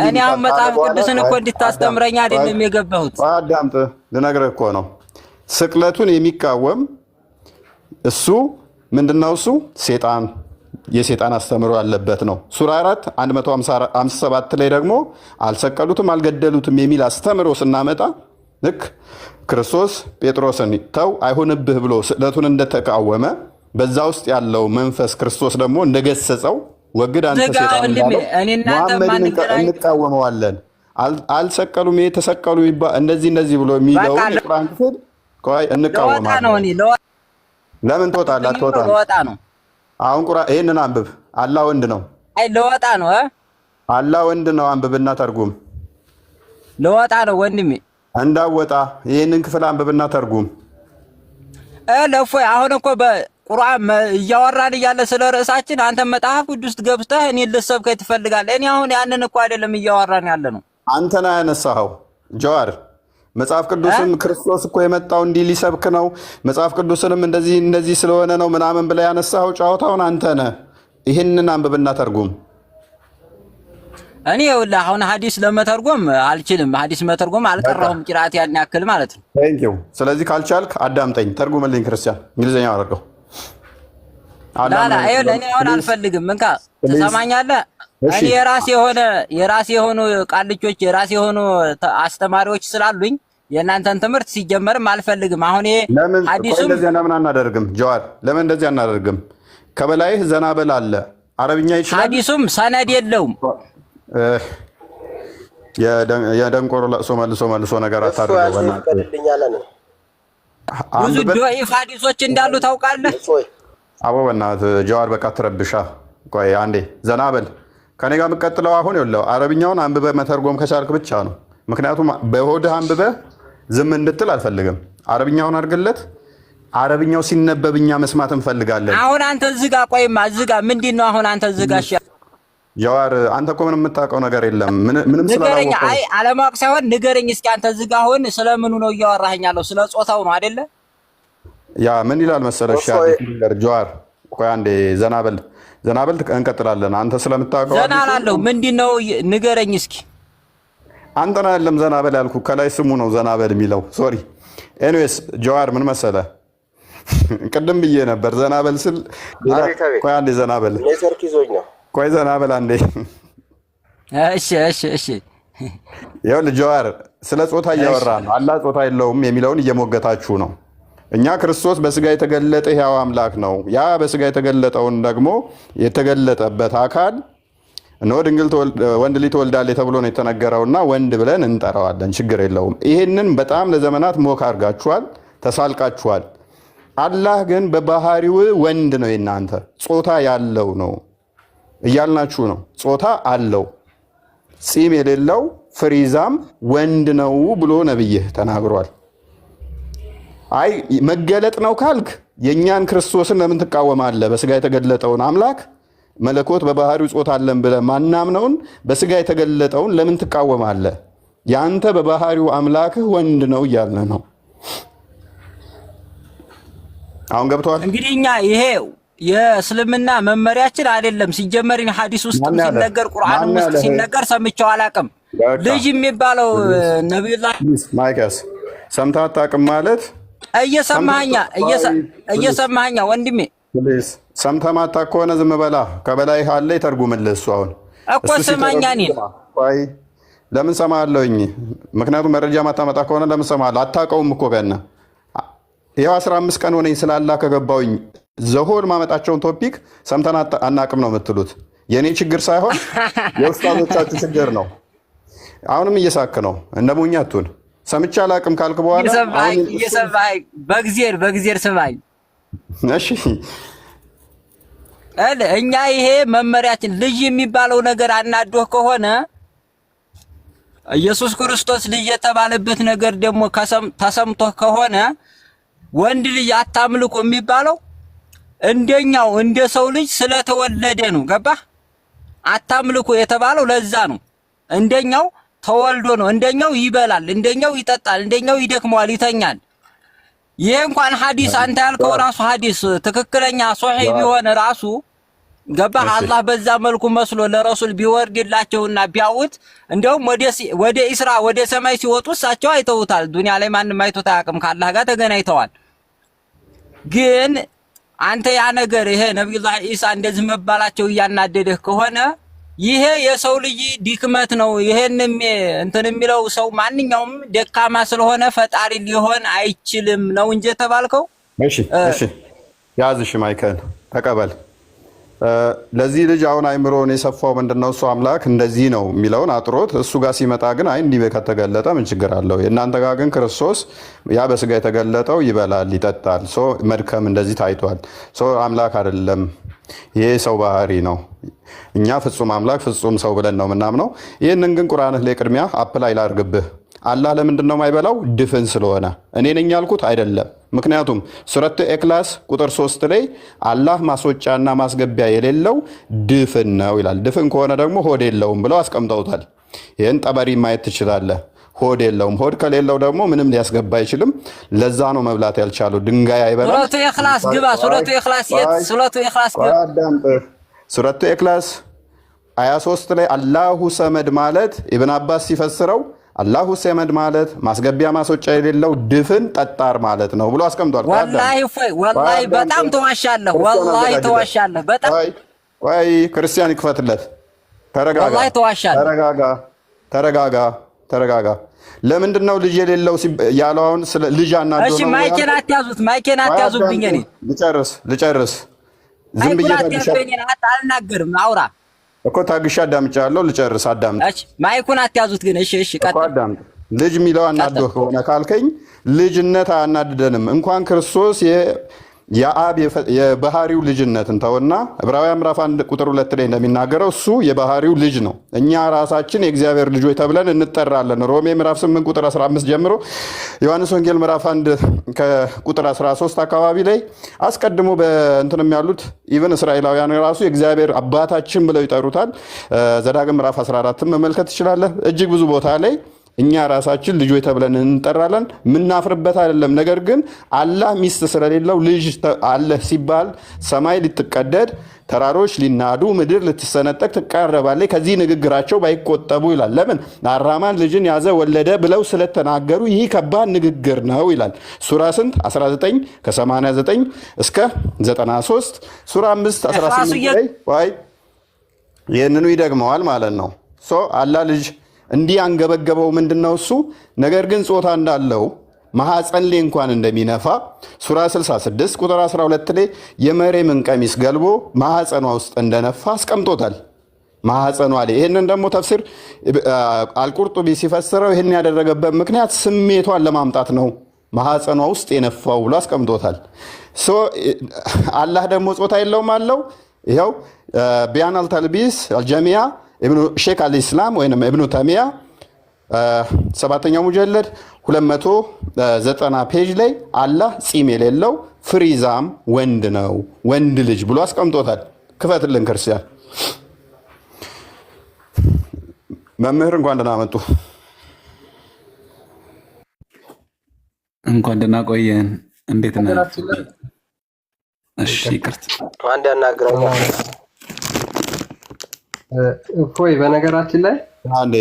እኔ አሁን መጽሐፍ ቅዱስን እኮ እንድታስተምረኝ አይደለም የገባሁት። አዳምጥ፣ ልነግርህ እኮ ነው። ስቅለቱን የሚቃወም እሱ ምንድነው? እሱ ሴጣን የሴጣን አስተምሮ ያለበት ነው። ሱራ 4 157 ላይ ደግሞ አልሰቀሉትም አልገደሉትም የሚል አስተምሮ ስናመጣ ልክ ክርስቶስ ጴጥሮስን ተው አይሆንብህ ብሎ ስቅለቱን እንደተቃወመ በዛ ውስጥ ያለው መንፈስ ክርስቶስ ደግሞ እንደገሰጸው ወግድ አንተ ሴጣን እንዳለው ሙሐመድን እንቃወመዋለን። አልሰቀሉም የተሰቀሉ እንደዚህ ብሎ የሚለው የቁርአን ክፍል ቆይ እንቃወማለን። ለምን ትወጣለህ? አትወጣም። አሁን ቁርአን ይሄንን አንብብ። አላህ ወንድ ነው። አይ ለወጣ ነው። አላህ ወንድ ነው። አንብብና ተርጉም። ለወጣ ነው ወንድሜ። እንዳወጣ ይሄንን ክፍል አንብብና ተርጉም። ለፎይ አሁን እኮ በቁርአን እያወራን እያለ ስለ ርዕሳችን አንተ መጽሐፍ ቅዱስ ገብተህ እኔ ልሰብከኝ ትፈልጋለህ። እኔ አሁን ያንን እኮ አይደለም እያወራን ያለ ነው። አንተና ያነሳኸው ጀዋር መጽሐፍ ቅዱስም ክርስቶስ እኮ የመጣው እንዲህ ሊሰብክ ነው፣ መጽሐፍ ቅዱስንም እንደዚህ ስለሆነ ነው ምናምን ብለህ ያነሳኸው ጨዋታውን አንተ ነህ። ይህንን አንብብና ተርጉም። እኔ ይኸውልህ አሁን ሐዲስ ለመተርጎም አልችልም። ሐዲስ መተርጎም አልቀራሁም ቂራት ያን ያክል ማለት ነው። ቴንኪው። ስለዚህ ካልቻልክ አዳምጠኝ፣ ተርጉምልኝ። ክርስቲያን እንግሊዝኛ አድርገው። ላላ ይኸውልህ እኔ አሁን አልፈልግም። እንካ ትሰማኛለህ? እኔ የራሴ የሆኑ ቃልቾች የራሴ የሆኑ አስተማሪዎች ስላሉኝ የእናንተን ትምህርት ሲጀመርም አልፈልግም። አሁን ይሄ ሐዲሱም ለምን አናደርግም? ጀዋር ለምን እንደዚህ አናደርግም? ከበላይህ ዘናበል አለ አረብኛ ይችላል። ሐዲሱም ሰነድ የለውም። የደንቆሮ ለቅሶ መልሶ ነገር አታድርገው። ብዙ ዶኢፍ ሐዲሶች እንዳሉ ታውቃለህ። አቦ በእናትህ ጀዋር በቃ ትረብሻ። ቆይ አንዴ ዘናበል ከኔ ጋር የምትቀጥለው አሁን ይኸውልህ አረብኛውን አንብበህ መተርጎም ከቻልክ ብቻ ነው። ምክንያቱም በሆድህ አንብበህ ዝም እንድትል አልፈልግም። አረብኛውን አድርግለት። አረብኛው ሲነበብ እኛ መስማት እንፈልጋለን። አሁን አንተ እዚህ ጋር ቆይማ፣ እዚህ ጋር ምንድን ነው አሁን አንተ እዚህ ጋር ጀዋር አንተ እኮ ምንም የምታውቀው ነገር የለም። ምንም ንገረኝ። አይ አለማወቅ ሳይሆን ንገረኝ እስኪ አንተ እዚህ ጋር አሁን ስለምኑ ነው እያወራኸኝ ያለው? ስለ ጾታው ነው አይደለ? ያ ምን ይላል መሰለሽ ጀዋር፣ ቆይ አንዴ ዘናበል እንቀጥላለን። አንተ ስለምታውቀው ዘና አላለሁ። ምንድን ነው ንገረኝ እስኪ። አንተ ነው አይደለም ዘናበል ያልኩ፣ ከላይ ስሙ ነው ዘናበል የሚለው። ሶሪ ኤኒዌይስ ጀዋር ምን መሰለ ቅድም ብዬ ነበር ዘናበል ስል ቆይ አንዴ ዘናበል ኔትወርክ ይዞኝ ነው። ቆይ ዘናበል አንዴ። እሺ ይኸውልህ ጀዋር ስለ ጾታ እያወራ ነው። አላህ ጾታ የለውም የሚለውን እየሞገታችሁ ነው። እኛ ክርስቶስ በስጋ የተገለጠ ሕያው አምላክ ነው። ያ በስጋ የተገለጠውን ደግሞ የተገለጠበት አካል እነሆ ድንግል ወንድ ልጅ ትወልዳለች ተብሎ ነው የተነገረውና ወንድ ብለን እንጠራዋለን። ችግር የለውም። ይሄንን በጣም ለዘመናት ሞክ አድርጋችኋል፣ ተሳልቃችኋል። አላህ ግን በባህሪው ወንድ ነው፣ የናንተ ጾታ ያለው ነው እያልናችሁ ነው። ጾታ አለው፣ ፂም የሌለው ፍሪዛም ወንድ ነው ብሎ ነብይህ ተናግሯል። አይ መገለጥ ነው ካልክ የእኛን ክርስቶስን ለምን ትቃወማለህ? በስጋ የተገለጠውን አምላክ መለኮት በባህሪው ጾታ አለን ብለህ ማናምነውን በስጋ የተገለጠውን ለምን ትቃወማለህ? ያንተ በባህሪው አምላክህ ወንድ ነው እያልን ነው። አሁን ገብቷል? እንግዲህ እኛ ይሄ የእስልምና መመሪያችን አይደለም። ሲጀመር ሐዲስ ውስጥ ሲነገር ቁርአን ውስጥ ሲነገር ሰምቼው አላውቅም። ልጅ የሚባለው ነብዩላህ ማይከስ ሰምተህ አታውቅም ማለት እየሰማኸኛ ወንድሜ ፕሊዝ ሰምተህ ማታውቅ ከሆነ ዝም በላ። ከበላይ አለ ይተርጉምልህ እሱ። አሁን እኮ ስማኛ እኔን ቆይ ለምን ሰማለሁኝ? ምክንያቱም መረጃ ማታመጣ ከሆነ ለምን ሰማለሁ? አታውቀውም እኮ ገና ይኸው 15 ቀን ሆነኝ ስላላ ከገባውኝ ዘሆል ማመጣቸውን ቶፒክ ሰምተን አናቅም ነው የምትሉት። የእኔ ችግር ሳይሆን የኡስታዞቻችሁ ችግር ነው። አሁንም እየሳክ ነው እንደ ሞኛቱን ሰምቼ አላቅም ካልክ በኋላ እየሰማኸኝ በእግዚአብሔር ስማኝ እሺ። እኛ ይሄ መመሪያችን ልጅ የሚባለው ነገር አናዶህ ከሆነ ኢየሱስ ክርስቶስ ልጅ የተባለበት ነገር ደግሞ ተሰምቶህ ከሆነ ወንድ ልጅ አታምልኩ የሚባለው እንደኛው እንደ ሰው ልጅ ስለተወለደ ነው። ገባህ? አታምልኩ የተባለው ለዛ ነው። እንደኛው ተወልዶ ነው። እንደኛው ይበላል፣ እንደኛው ይጠጣል፣ እንደኛው ይደክመዋል፣ ይተኛል። ይሄ እንኳን ሐዲስ አንተ ያልከው ራሱ ሐዲስ ትክክለኛ ሶሒህ ቢሆን ራሱ ገባህ? አላህ በዛ መልኩ መስሎ ለረሱል ቢወርድላቸውና ቢያውት እንደውም ወደ ኢስራ ወደ ሰማይ ሲወጡ እሳቸው አይተውታል። ዱንያ ላይ ማንም አይቶት አያውቅም። ከአላህ ጋር ተገናኝተዋል። ግን አንተ ያ ነገር ይሄ ነብዩላህ ኢሳ እንደዚህ መባላቸው እያናደደህ ከሆነ ይሄ የሰው ልጅ ድክመት ነው። ይሄንም እንትን የሚለው ሰው ማንኛውም ደካማ ስለሆነ ፈጣሪ ሊሆን አይችልም ነው እንጂ ተባልከው። እሺ ያዝሽ ማይከል ተቀበል። ለዚህ ልጅ አሁን አይምሮን የሰፋው ምንድነው? እሱ አምላክ እንደዚህ ነው የሚለውን አጥሮት እሱ ጋር ሲመጣ ግን አይ እንዲህ ከተገለጠ ምን ችግር አለው? የእናንተ ጋር ግን ክርስቶስ ያ በስጋ የተገለጠው ይበላል፣ ይጠጣል፣ መድከም እንደዚህ ታይቷል። አምላክ አይደለም፣ ይሄ ሰው ባህሪ ነው። እኛ ፍጹም አምላክ ፍጹም ሰው ብለን ነው የምናምነው። ይህንን ግን ቁርአንህ ላይ ቅድሚያ አፕላይ ላድርግብህ። አላህ ለምንድን ነው የማይበላው? ድፍን ስለሆነ። እኔ ነኝ ያልኩት አይደለም። ምክንያቱም ሱረቱ ኢኽላስ ቁጥር 3 ላይ አላህ ማስወጫና ማስገቢያ የሌለው ድፍን ነው ይላል። ድፍን ከሆነ ደግሞ ሆድ የለውም ብለው አስቀምጠውታል። ይህን ጠበሪ ማየት ትችላለህ። ሆድ የለውም። ሆድ ከሌለው ደግሞ ምንም ሊያስገባ አይችልም። ለዛ ነው መብላት ያልቻለው። ድንጋይ አይበላም። ሱረቱ ኢኽላስ ግባ። ሱረቱ ኢኽላስ ሱረቱ ኢኽላስ ግባ። ሱረቱ ኢኽላስ አያ 3 ላይ አላሁ ሰመድ ማለት ኢብን አባስ ሲፈስረው አላሁ ሰመድ ማለት ማስገቢያ ማስወጫ የሌለው ድፍን ጠጣር ማለት ነው ብሎ አስቀምጧል። ወላሂ በጣም ተዋሻለህ። ወላሂ ተዋሻለህ በጣም። ወይ ክርስቲያን ይክፈትለት። ወላሂ ተዋሻለህ። ተረጋጋ። ለምንድን ነው ልጅ የሌለው ያለው? አሁን ስለ ልጅ አናዶ ነው። እሺ ማይኬን አትያዙብኝ። እኔ ልጨርስ። ዝም ብዬ አልናገርም። አውራ እኮ ታግሻ አዳምጫለሁ። ልጨርስ፣ አዳምጥ። እሺ ማይኩን አትያዙት ግን። እሺ ቀጥል። አዳምጥ። ልጅ የሚለው አናዶ ከሆነ ካልከኝ ልጅነት አያናድደንም። እንኳን ክርስቶስ የአብ የባህሪው ልጅነትን ተውና ዕብራውያን ምዕራፍ 1 ቁጥር 2 ላይ እንደሚናገረው እሱ የባህሪው ልጅ ነው። እኛ ራሳችን የእግዚአብሔር ልጆች ተብለን እንጠራለን። ሮሜ ምዕራፍ 8 ቁጥር 15 ጀምሮ፣ ዮሐንስ ወንጌል ምዕራፍ 1 ከቁጥር 13 አካባቢ ላይ አስቀድሞ በእንትንም ያሉት ኢቨን እስራኤላውያን ራሱ የእግዚአብሔር አባታችን ብለው ይጠሩታል። ዘዳግም ምዕራፍ 14 መመልከት ትችላለህ። እጅግ ብዙ ቦታ ላይ እኛ ራሳችን ልጆች ተብለን እንጠራለን። ምናፍርበት አይደለም። ነገር ግን አላህ ሚስት ስለሌለው ልጅ አለ ሲባል ሰማይ ልትቀደድ፣ ተራሮች ሊናዱ፣ ምድር ልትሰነጠቅ ትቃረባለች ከዚህ ንግግራቸው ባይቆጠቡ ይላል። ለምን? አራማን ልጅን ያዘ ወለደ ብለው ስለተናገሩ ይህ ከባድ ንግግር ነው ይላል። ሱራ ስንት? 19 ከ89 እስከ 93 ሱራ 5 18 ላይ ወይ ይህንኑ ይደግመዋል ማለት ነው። አላህ ልጅ እንዲህ አንገበገበው ምንድነው እሱ? ነገር ግን ጾታ እንዳለው ማህፀን ላይ እንኳን እንደሚነፋ ሱራ 66 ቁጥር 12 ላይ የመሬምን ቀሚስ ገልቦ ማህፀኗ ውስጥ እንደነፋ አስቀምጦታል። ማህፀኗ ላይ ይህንን ደግሞ ተፍሲር አልቁርጡቢ ሲፈስረው ይህን ያደረገበት ምክንያት ስሜቷን ለማምጣት ነው። ማህፀኗ ውስጥ የነፋው ብሎ አስቀምጦታል። አላህ ደግሞ ጾታ የለውም አለው። ይኸው ቢያን አልተልቢስ አልጀሚያ ሼክ አልኢስላም ወይም እብኑ ተሚያ 7ኛው ሙጀለድ 290 ፔጅ ላይ አላህ ፂም የሌለው ፍሪዛም ወንድ ነው፣ ወንድ ልጅ ብሎ አስቀምጦታል። ክፈትልን ክርስቲያን። መምህር እንኳን ደህና መጡ። እንኳን ደህና ቆየን። እንዴት ነህ? እሺ ይቅርታ አንድ ያናግረው እፎይ። በነገራችን ላይ አንዴ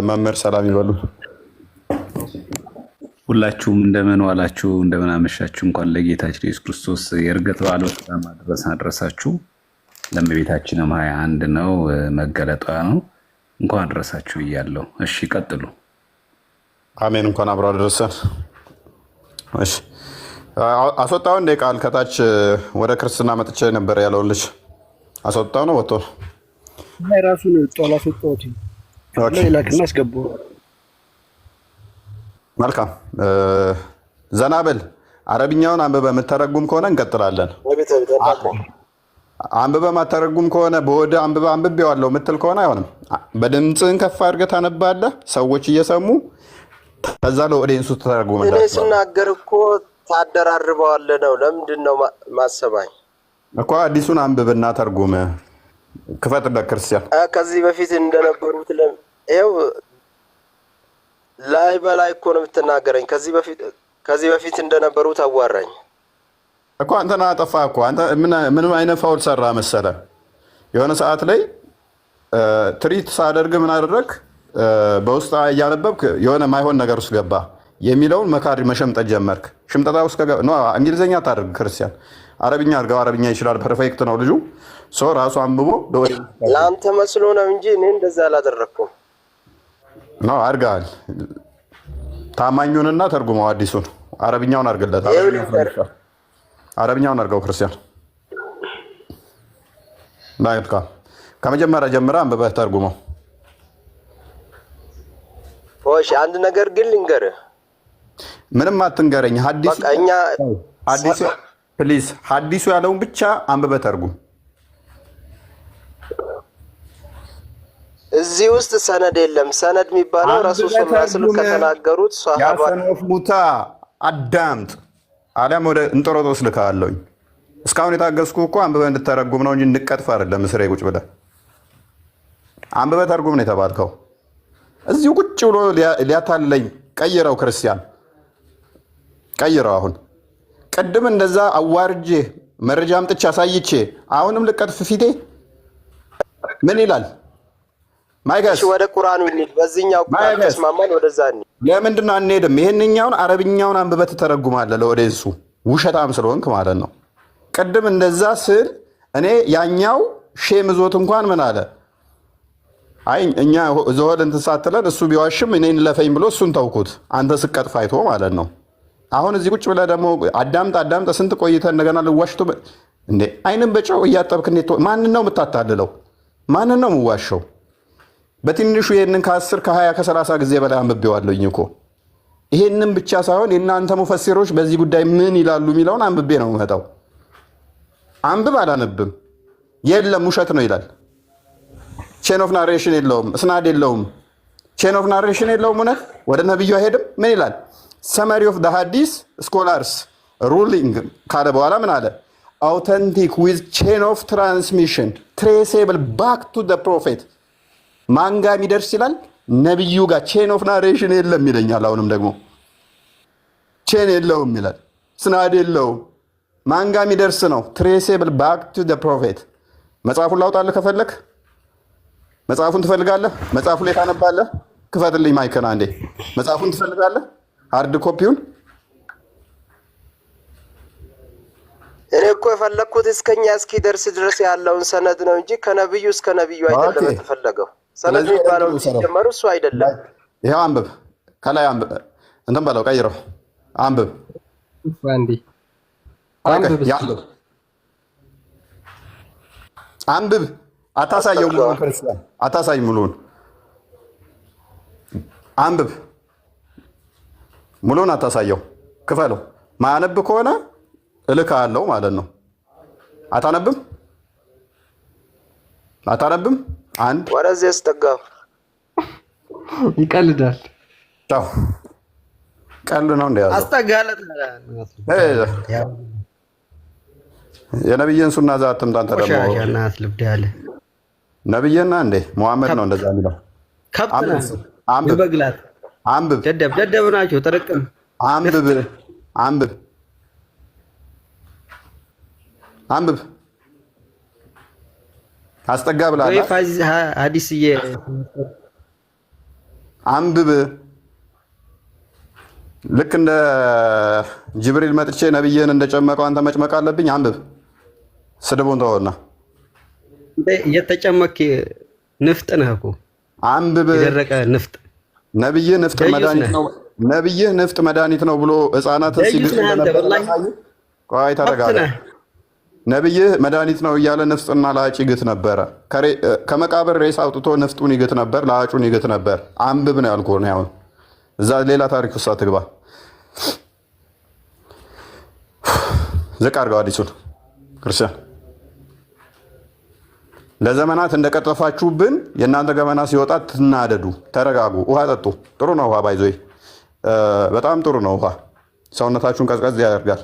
መምህር ሰላም ይበሉ። ሁላችሁም እንደምን ዋላችሁ፣ እንደምን አመሻችሁ። እንኳን ለጌታችን ኢየሱስ ክርስቶስ የዕርገት በዓል በሰላም አደረሳችሁ። ለእመቤታችንም 21 ነው መገለጧ ነው። እንኳን አደረሳችሁ እያለሁ። እሺ ቀጥሉ። አሜን። እንኳን አብሮ አደረሰን። እሺ አስወጣው እንደ ቃል ከታች ወደ ክርስትና መጥቼ ነበር ያለውን ልጅ አስወጣው ነው ወጥቶ ራሱን ጦላ አስወጣሁት። ላክና አስገባው። መልካም ዘናበል አረብኛውን አንብበህ የምተረጉም ከሆነ እንቀጥላለን። አንብበህ የማተረጉም ከሆነ በወደ አንብቤዋለሁ የምትል ከሆነ አይሆንም። በድምፅህን ከፍ አድርገህ ታነባለህ፣ ሰዎች እየሰሙ ከዛ ለኦዲየንሱ ትተረጉምላቸዋለህ። እኔ ስናገር እኮ ታደራርበዋለህ ነው። ለምንድን ነው ማሰባኝ እኮ? አዲሱን አንብብና ተርጉም። ክፈትለት ክርስቲያን። ከዚህ በፊት እንደነበሩት ይኸው ላይ በላይ እኮ ነው የምትናገረኝ። ከዚህ በፊት እንደነበሩት አዋራኝ እኮ። አንተና አጠፋህ እኮ። አንተ ምን አይነት ፋውል ሰራ መሰለ? የሆነ ሰዓት ላይ ትሪት ሳደርግ ምን አደረግ? በውስጥ እያነበብክ የሆነ ማይሆን ነገር ውስጥ ገባ የሚለውን መካድ መሸምጠት ጀመርክ። ሽምጠታ ውስጥ እንግሊዝኛ ታደርግ ክርስቲያን። አረብኛ አድርገው። አረብኛ ይችላል፣ ፐርፌክት ነው ልጁ። ራሱ አንብቦ ለአንተ መስሎ ነው እንጂ እኔ እንደዛ አላደረግኩም ነው። አድርገሃል። ታማኙንና ተርጉመው አዲሱን አረብኛውን አድርግለት። አረብኛውን አድርገው ክርስቲያን። ከመጀመሪያ ጀምረህ አንብበህ ተርጉመው። እሺ አንድ ነገር ግን ልንገርህ። ምንም አትንገረኝ። ፕሊዝ ሐዲሱ ያለውን ብቻ አንብበህ ተርጉም። እዚህ ውስጥ ሰነድ የለም። ሰነድ የሚባለው ረሱል ሰለላሁ ዐለይሂ ወሰለም ከተናገሩት ሷሃባ ያሰነፍ ሙታ አዳምጥ። አሊያም ወደ እንጦሮጦስ ልካለሁኝ። እስካሁን የታገስኩ እኮ አንብበህ እንድተረጉም ነው እንጂ እንድቀጥፍ አይደለም። እስሬ ቁጭ ብለህ አንብበህ ተርጉም ነው የተባልከው። እዚሁ ቁጭ ብሎ ሊያታለኝ ቀይረው። ክርስቲያን ቀይረው። አሁን ቅድም እንደዛ አዋርጄ መረጃ አምጥቼ አሳይቼ አሁንም ልቀጥፍ ፊቴ ምን ይላል? ማይገስ ወደ ቁርአኑ እንሂድ። በዚህኛው ቁርአን ተስማማን፣ ወደዛ እንሂድ። ለምንድን ነው አንሄድም? ይሄንኛውን አረብኛውን አንብበህ ትተረጉማለህ ለኦዲየንሱ። ውሸታም ስለሆንክ ማለት ነው። ቅድም እንደዛ ስል እኔ ያኛው ሼም ዞት እንኳን ምን አለ? አይ እኛ ዘወል እንትን ሳትለን እሱ ቢዋሽም እኔን ለፈኝ ብሎ እሱን ተውኩት። አንተ ስቀጥፍ አይቶ ማለት ነው። አሁን እዚህ ቁጭ ብለህ ደግሞ አዳምጥ ስንት ቆይተህ እንደገና ልዋሽቶ እንዴ? አይንም በጨው እያጠብክ እንዴት ማንን ነው የምታታልለው? ማንን ነው የምዋሸው? በትንሹ ይሄንን ከ10 ከ20 ከ30 ጊዜ በላይ አንብቤዋለሁኝ እኮ። ይሄንን ብቻ ሳይሆን የእናንተ ሙፈሲሮች በዚህ ጉዳይ ምን ይላሉ የሚለውን አንብቤ ነው የምመጣው። አንብብ አላነብም የለም ውሸት ነው ይላል። ቼን ኦፍ ናሬሽን የለውም፣ እስናድ የለውም፣ ቼን ኦፍ ናሬሽን የለውም። እውነት ወደ ነብዩ አይሄድም። ምን ይላል? ሰመሪ ኦፍ ዘ ሐዲስ ስኮላርስ ሩሊንግ ካለ በኋላ ምን አለ? አውተንቲክ ዊዝ ቼን ኦፍ ትራንስሚሽን ትሬሴብል ባክ ቱ ዘ ፕሮፌት። ማን ጋር የሚደርስ ይላል? ነብዩ ጋር። ቼን ኦፍ ናሬሽን የለም ይለኛል። አሁንም ደግሞ ቼን የለውም ይላል፣ ስናድ የለውም። ማን ጋር የሚደርስ ነው? ትሬሴብል ባክ ቱ ዘ ፕሮፌት። መጽሐፉን ላውጣልህ ከፈለክ መጽሐፉን ትፈልጋለህ? መጽሐፉ ላይ ታነባለህ? ክፈትልኝ ማይከና አንዴ። መጽሐፉን ትፈልጋለህ? ሃርድ ኮፒውን። እኔ እኮ የፈለኩት እስከኛ እስኪደርስ ድረስ ያለውን ሰነድ ነው እንጂ ከነብዩ እስከ ነብዩ አይደለም የተፈለገው። ሰነድ የሚባለው ሲጀመሩ እሱ አይደለም። ይሄው አንብብ፣ ከላይ አንብብ፣ እንትን በለው ቀይረው፣ አንብብ አንዴ አንብብ። አታሳየው ሙሉውን፣ ክርስቲያን አታሳይ ሙሉውን፣ አንብብ። ሙሉውን አታሳየው፣ ክፈለው። ማያነብ ከሆነ እልክሃለሁ ማለት ነው። አታነብም? አንድ ወደዚህ አስጠጋው። ይቀልዳል። ቻው። ቀልድ ነው እንደያዘው አስጠጋለት። የነብይን ሱና ዛት ተምጣን ተደሞ ሻሻናት ልብዳለ ነብይና እንዴ ሙሐመድ ነው እንደዛ የሚለው። አንብብ በግላት አንብብ። ደደብ ናቸው። ተረቀም አንብብ አስጠጋ ብላላ ወይ ፋዚ ሐዲስዬ አንብብ። ልክ እንደ ጅብሪል መጥቼ ነብይን እንደጨመቀው አንተ መጭመቅ አለብኝ። አንብብ። ስድቡን ተወውና የተጨመክ ንፍጥ ነህ እኮ አንብብ። የደረቀ ንፍጥ። ነብይህ ንፍጥ መድኃኒት ነው፣ ነብይህ ንፍጥ መድኃኒት ነው ብሎ ህፃናትን ሲግጥ ነበር። ቆይ ተረጋጋ። ነብይህ መድኃኒት ነው እያለ ንፍጥና ላጭ ይግት ነበረ። ከመቃብር ሬሳ አውጥቶ ንፍጡን ይግት ነበር፣ ላጩን ይግት ነበር። አንብብ ነው ያልኩህ ነው። ያው እዛ ሌላ ታሪክ ውስጥ አትግባ። ዝቅ አድርገው አዲሱን ክርስቲያን። ለዘመናት እንደቀጠፋችሁብን የእናንተ ገመና ሲወጣ ትናደዱ። ተረጋጉ። ውሃ ጠጡ። ጥሩ ነው ውሃ፣ ባይዞይ በጣም ጥሩ ነው ውሃ። ሰውነታችሁን ቀዝቀዝ ያደርጋል።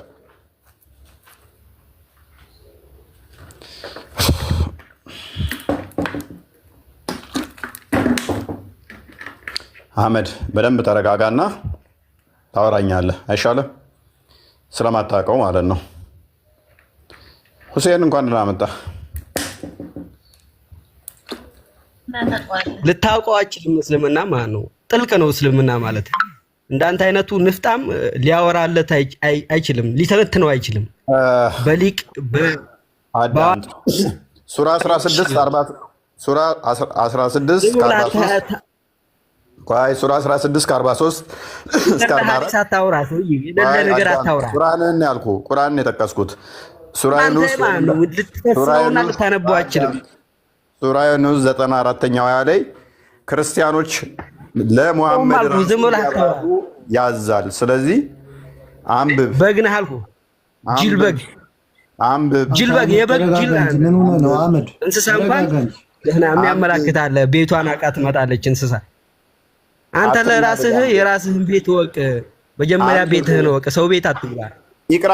አህመድ በደንብ ተረጋጋና ታወራኛለህ አይሻልም? ስለማታውቀው ማለት ነው። ሁሴን እንኳን ደህና መጣ። ልታውቀው አችልም። እስልምና ማለት ነው ጥልቅ ነው። እስልምና ማለት እንዳንተ አይነቱ ንፍጣም ሊያወራለት አይችልም፣ ሊተነትነው አይችልም። በሊቅ ሱራ 16 40 ሱራ 16 43 ቆይ ሱራ 16 43 እስከ 44 አታውራ። ሰውዬ የደለ ነገር አታውራ። ቁርአንን ያልኩህ ቁርአንን የጠቀስኩት ሱራ ዩኑስ ልትፈስረውና ልታነበው አችልም። ሱራ ዩኑስ 94ኛው አያ ላይ ክርስቲያኖች ለሙሐመድ ያዛል። ስለዚህ አንብብ። በግ ነህ አልኩህ። ጅል በግ አንብብ። ጅል በግ የበግ ጅል ነው። አህመድ እንስሳ እንኳን ደህና የሚያመላክት አለ። ቤቷን አውቃ ትመጣለች እንስሳ። አንተ ለራስህ የራስህን ቤት ወቅ። መጀመሪያ ቤትህን ወቅ። ሰው ቤት አትግባ። ይቅራ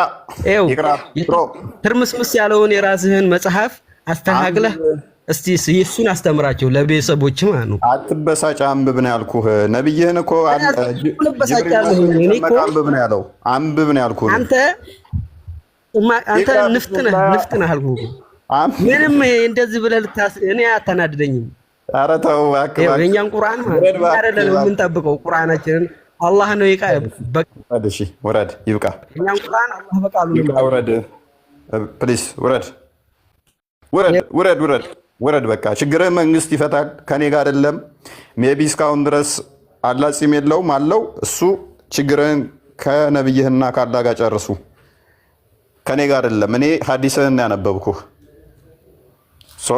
ትርምስምስ ያለውን የራስህን መጽሐፍ አስተካክለህ እስቲ እሱን አስተምራቸው ለቤተሰቦች ማለት ነው። አትበሳጭ። አንብብ ነው ያልኩህ። ነብይህን እኮ አንብብ ነው ያለው። አንብብ ነው ያልኩህ። አንተ ንፍጥ ነህ አልኩህ። ምንም እንደዚህ ብለህ እኔ አታናድደኝም። ኧረ ተው እባክህ። የእኛን ቁርአን አይደለም የምንጠብቀው፣ ቁርአናችንን አላህ ነው እሺ ውረድ፣ ይብቃ። እኛን ቁርአን አላህ በቃሉ ነው። ውረድ ፕሊዝ፣ ውረድ። ውረድ በቃ። ችግርህ መንግስት ይፈታል፣ ከኔ ጋር አይደለም። ሜቢ እስካሁን ድረስ አላህ ጺም የለውም አለው። እሱ ችግርህን ከነብይህና ከአላህ ጋር ጨርሱ፣ ከኔ ጋር አይደለም። እኔ ሐዲስህን ያነበብኩህ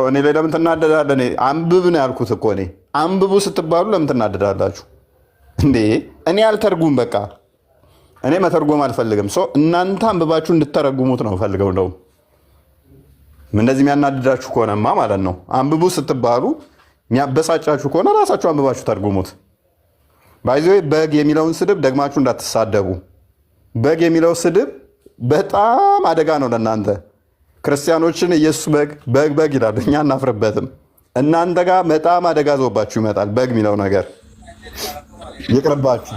እኔ ላይ ለምን ትናደዳለህ? እኔ አንብብ ነው ያልኩት እኮ። እኔ አንብቡ ስትባሉ ለምን ትናደዳላችሁ እንዴ? እኔ አልተርጉም በቃ። እኔ መተርጎም አልፈልግም። እናንተ አንብባችሁ እንድተረጉሙት ነው ፈልገው። እንደውም እንደዚህ የሚያናድዳችሁ ከሆነማ ማለት ነው አንብቡ ስትባሉ የሚያበሳጫችሁ ከሆነ ራሳችሁ አንብባችሁ ተርጉሙት። ባይዞ በግ የሚለውን ስድብ ደግማችሁ እንዳትሳደቡ። በግ የሚለው ስድብ በጣም አደጋ ነው ለእናንተ ክርስቲያኖችን። ኢየሱስ በግ በግ ይላሉ፣ እኛ እናፍርበትም። እናንተ ጋር በጣም አደጋ ዞባችሁ ይመጣል በግ የሚለው ነገር። ይቅርባችሁ።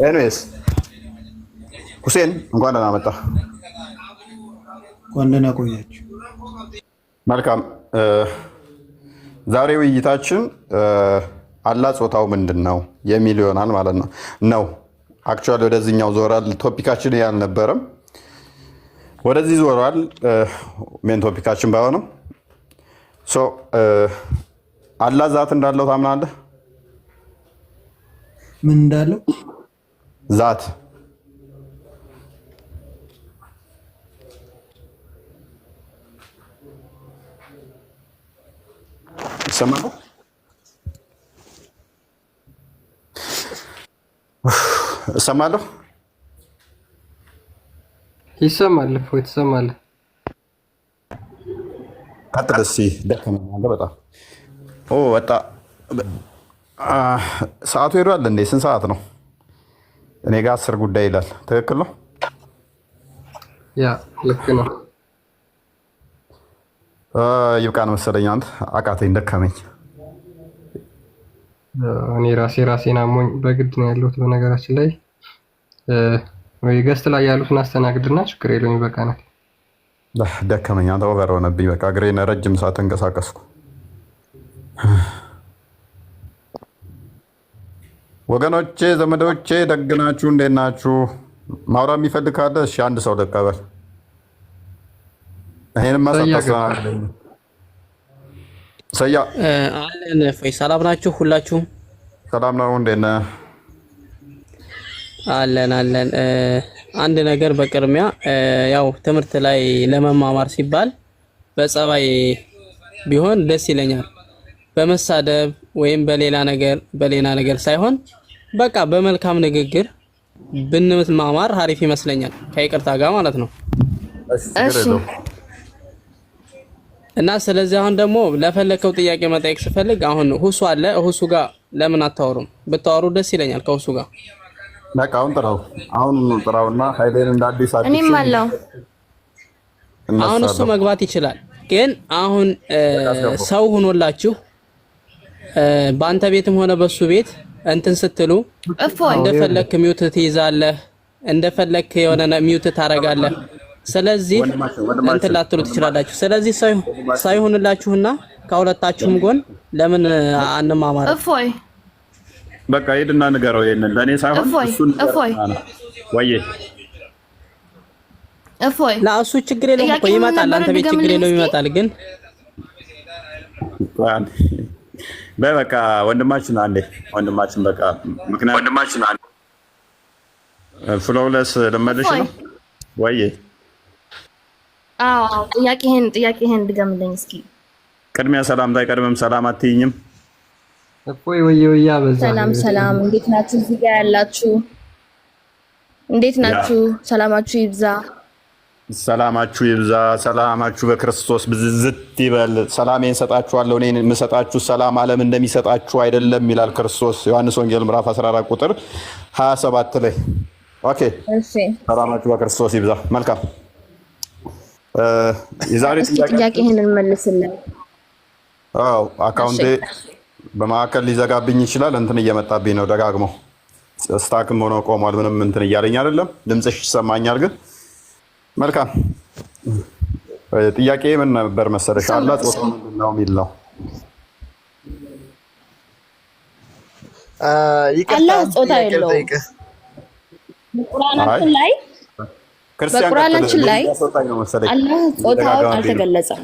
ኤኒዌይስ ሁሴን እንኳን ደህና መጣህ። እንኳን ደህና ቆያችሁ። መልካም። ዛሬ ውይይታችን አላህ ጾታው ምንድን ነው የሚል ይሆናል ማለት ነው። አክቹዋሊ ወደዚህኛው ዞራል። ቶፒካችን ይሄ አልነበረም፣ ወደዚህ ዞሯል። ሜን ቶፒካችን ባይሆንም አላህ ዛት እንዳለው ታምናለህ? ምን እንዳለው? ዛት ይሰማል? እሰማለሁ። ይሰማል እኮ ትሰማለህ። ቀጥል እስኪ። ደከመኝ በጣም ወጣ። ሰዓቱ ሄዷል እንዴ? ስንት ሰዓት ነው? እኔ ጋር 10 ጉዳይ ይላል። ትክክል ነው? ያ ልክ ነው። ይብቃን መሰለኝ። አንተ አቃተኝ፣ ደከመኝ። እኔ ራሴን አሞኝ በግድ ነው ያለሁት። በነገራችን ላይ ወይ ገስት ላይ ያሉትን አስተናግድና ችግር የለውም ይበቃናል። ደከመኝ። አንተ ኦቨር ሆነብኝ። በቃ እግሬን ረጅም ሰዓት ተንቀሳቀስኩ። ወገኖቼ፣ ዘመዶቼ ደግናችሁ እንዴት ናችሁ? ማውራት የሚፈልግ ካለ እሺ፣ አንድ ሰው ልቀበል። ይሄንማ ሳታስተናግደኝ ሰያ አለን። እፎይ ሰላም ናችሁ? ሁላችሁም ሰላም ነው? እንዴት ነህ? አለን። አንድ ነገር በቅድሚያ ያው ትምህርት ላይ ለመማማር ሲባል በጸባይ ቢሆን ደስ ይለኛል። በመሳደብ ወይም በሌላ ነገር ሳይሆን በቃ በመልካም ንግግር ብንማማር አሪፍ ይመስለኛል፣ ከይቅርታ ጋር ማለት ነው። እሺ። እና ስለዚህ አሁን ደግሞ ለፈለከው ጥያቄ መጠየቅ ስፈልግ አሁን ሁሱ አለ፣ ሁሱ ጋር ለምን አታወሩም? ብታወሩ ደስ ይለኛል ከሁሱ ጋር። በቃ አሁን ጥራውና ኃይሌን እንዳዲስ አዲስ እኔም አለው። አሁን እሱ መግባት ይችላል። ግን አሁን ሰው ሆኖላችሁ በአንተ ቤትም ሆነ በሱ ቤት እንትን ስትሉ እንደፈለክ ሚውት ትይዛለህ፣ እንደፈለክ የሆነ ሚውት ታረጋለህ። ስለዚህ እንትን ላትሉ ትችላላችሁ። ስለዚህ ሳይሆንላችሁና ከሁለታችሁም ጎን ለምን አንማማር? እፎይ በቃ ሄድና ንገረው። ይሄንን ለኔ ሳይሆን እሱን ወይ እፎይ ለእሱ ችግር የለውም እኮ ይመጣል። አንተ ቤት ችግር የለውም ይመጣል። ግን በቃ ወንድማችን በቃ ምክንያቱም ወንድማችን ፍሎውለስ ልመልሽ ነው ወይ? አዎ ጥያቄህን ድገምልኝ እስኪ። ቅድሚያ ሰላምታ አይቀድምም? ሰላም አትይኝም? እፎይ ወይ አበዛ። ሰላም፣ እንዴት ናችሁ? እዚህ ጋር ያላችሁ እንዴት ናችሁ? ሰላማችሁ ይብዛ። ሰላማችሁ በክርስቶስ ብዝዝት ይበል። ሰላሜን ሰጣችኋለሁ፣ እኔ የምሰጣችሁ ሰላም ዓለም እንደሚሰጣችሁ አይደለም ይላል ክርስቶስ ዮሐንስ ወንጌል ምዕራፍ 14 ቁጥር 27 ላይ። ኦኬ፣ ሰላማችሁ በክርስቶስ ይብዛ። መልካም። የዛሬ ጥያቄህን እንመልስልን። አዎ፣ አካውንቴ በማዕከል ሊዘጋብኝ ይችላል። እንትን እየመጣብኝ ነው ደጋግሞ፣ ስታክም ሆኖ ቆሟል። ምንም እንትን እያለኝ አይደለም። ድምፅሽ ይሰማኛል ግን መልካም። ጥያቄ ምን ነበር መሰለሽ? አላህ ጾታው ምንድን ነው የሚል ነው። አላህ ጾታ የለውም። በቁርአናችን ላይ አላህ ጾታው አልተገለጸም።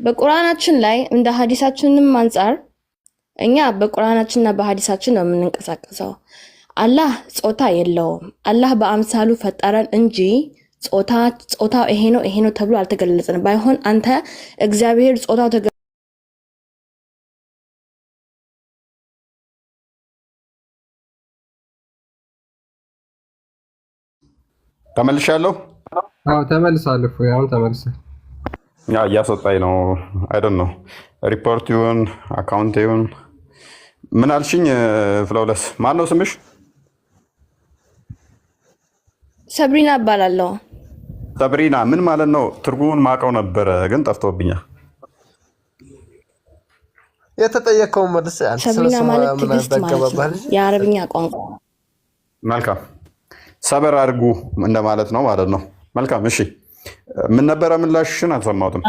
በቁርአናችን ላይ እንደ ሐዲሳችንም አንፃር እኛ በቁርአናችንና በሐዲሳችን ነው የምንንቀሳቀሰው። አላህ ጾታ የለውም። አላህ በአምሳሉ ፈጠረን እንጂ ጾታው ይሄ ነው ተብሎ አልተገለጸንም። ባይሆን አንተ እግዚአብሔር ጾታው ተመልሻለሁ። አዎ ተመልሳለሁ። አሁን ተመልሰ እያስወጣኝ ነው። አይ ዶንት ኖ ሪፖርት ይሁን አካውንት ይሁን ምን አልሽኝ? ፍላውለስ ማን ነው ስምሽ? ሰብሪና እባላለሁ። ሰብሪና ምን ማለት ነው? ትርጉሙን ማውቀው ነበረ ግን ጠፍቶብኛል። የተጠየቀው መልስ ሰብሪና ማለት ትዕግስት ማለት ነው፣ የአረብኛ ቋንቋ። መልካም ሰበር አድርጉ እንደማለት ነው ማለት ነው። መልካም እሺ፣ ምን ነበረ ምላሽሽን? አልሰማሁትም።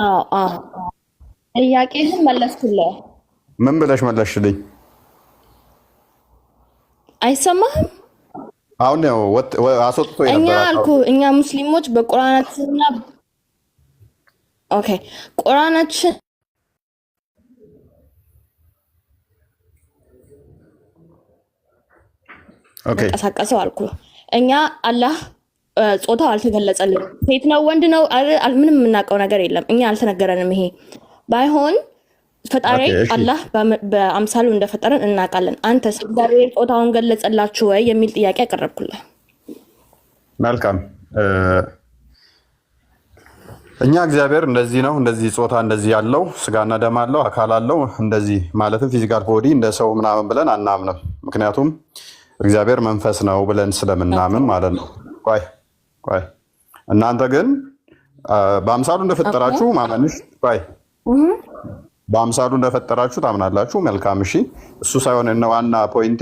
ጥያቄህን መለስኩልህ። ምን ብለሽ መለስሽልኝ? አይሰማህም? አሁን ነው አስወጥቶ ነበር። እኛ አልኩህ እኛ ሙስሊሞች በቁርአናችንና ቁርአናችን ተንቀሳቀሰው አልኩህ። እኛ አላህ ጾታው አልተገለጸልንም። ሴት ነው ወንድ ነው ምንም የምናውቀው ነገር የለም። እኛ አልተነገረንም። ይሄ ባይሆን ፈጣሪ አላህ በአምሳሉ እንደፈጠረን እናውቃለን። አንተስ እግዚአብሔር ጾታውን ገለጸላችሁ ወይ የሚል ጥያቄ ያቀረብኩልህ። መልካም እኛ እግዚአብሔር እንደዚህ ነው እንደዚህ ጾታ እንደዚህ ያለው ስጋና ደም አለው አካል አለው እንደዚህ ማለትም ፊዚካል ቦዲ እንደ ሰው ምናምን ብለን አናምንም። ምክንያቱም እግዚአብሔር መንፈስ ነው ብለን ስለምናምን ማለት ነው። ቆይ እናንተ ግን በአምሳሉ እንደፈጠራችሁ ማመንሽ በአምሳሉ እንደፈጠራችሁ ታምናላችሁ። መልካም እሺ፣ እሱ ሳይሆን እና ዋና ፖይንቴ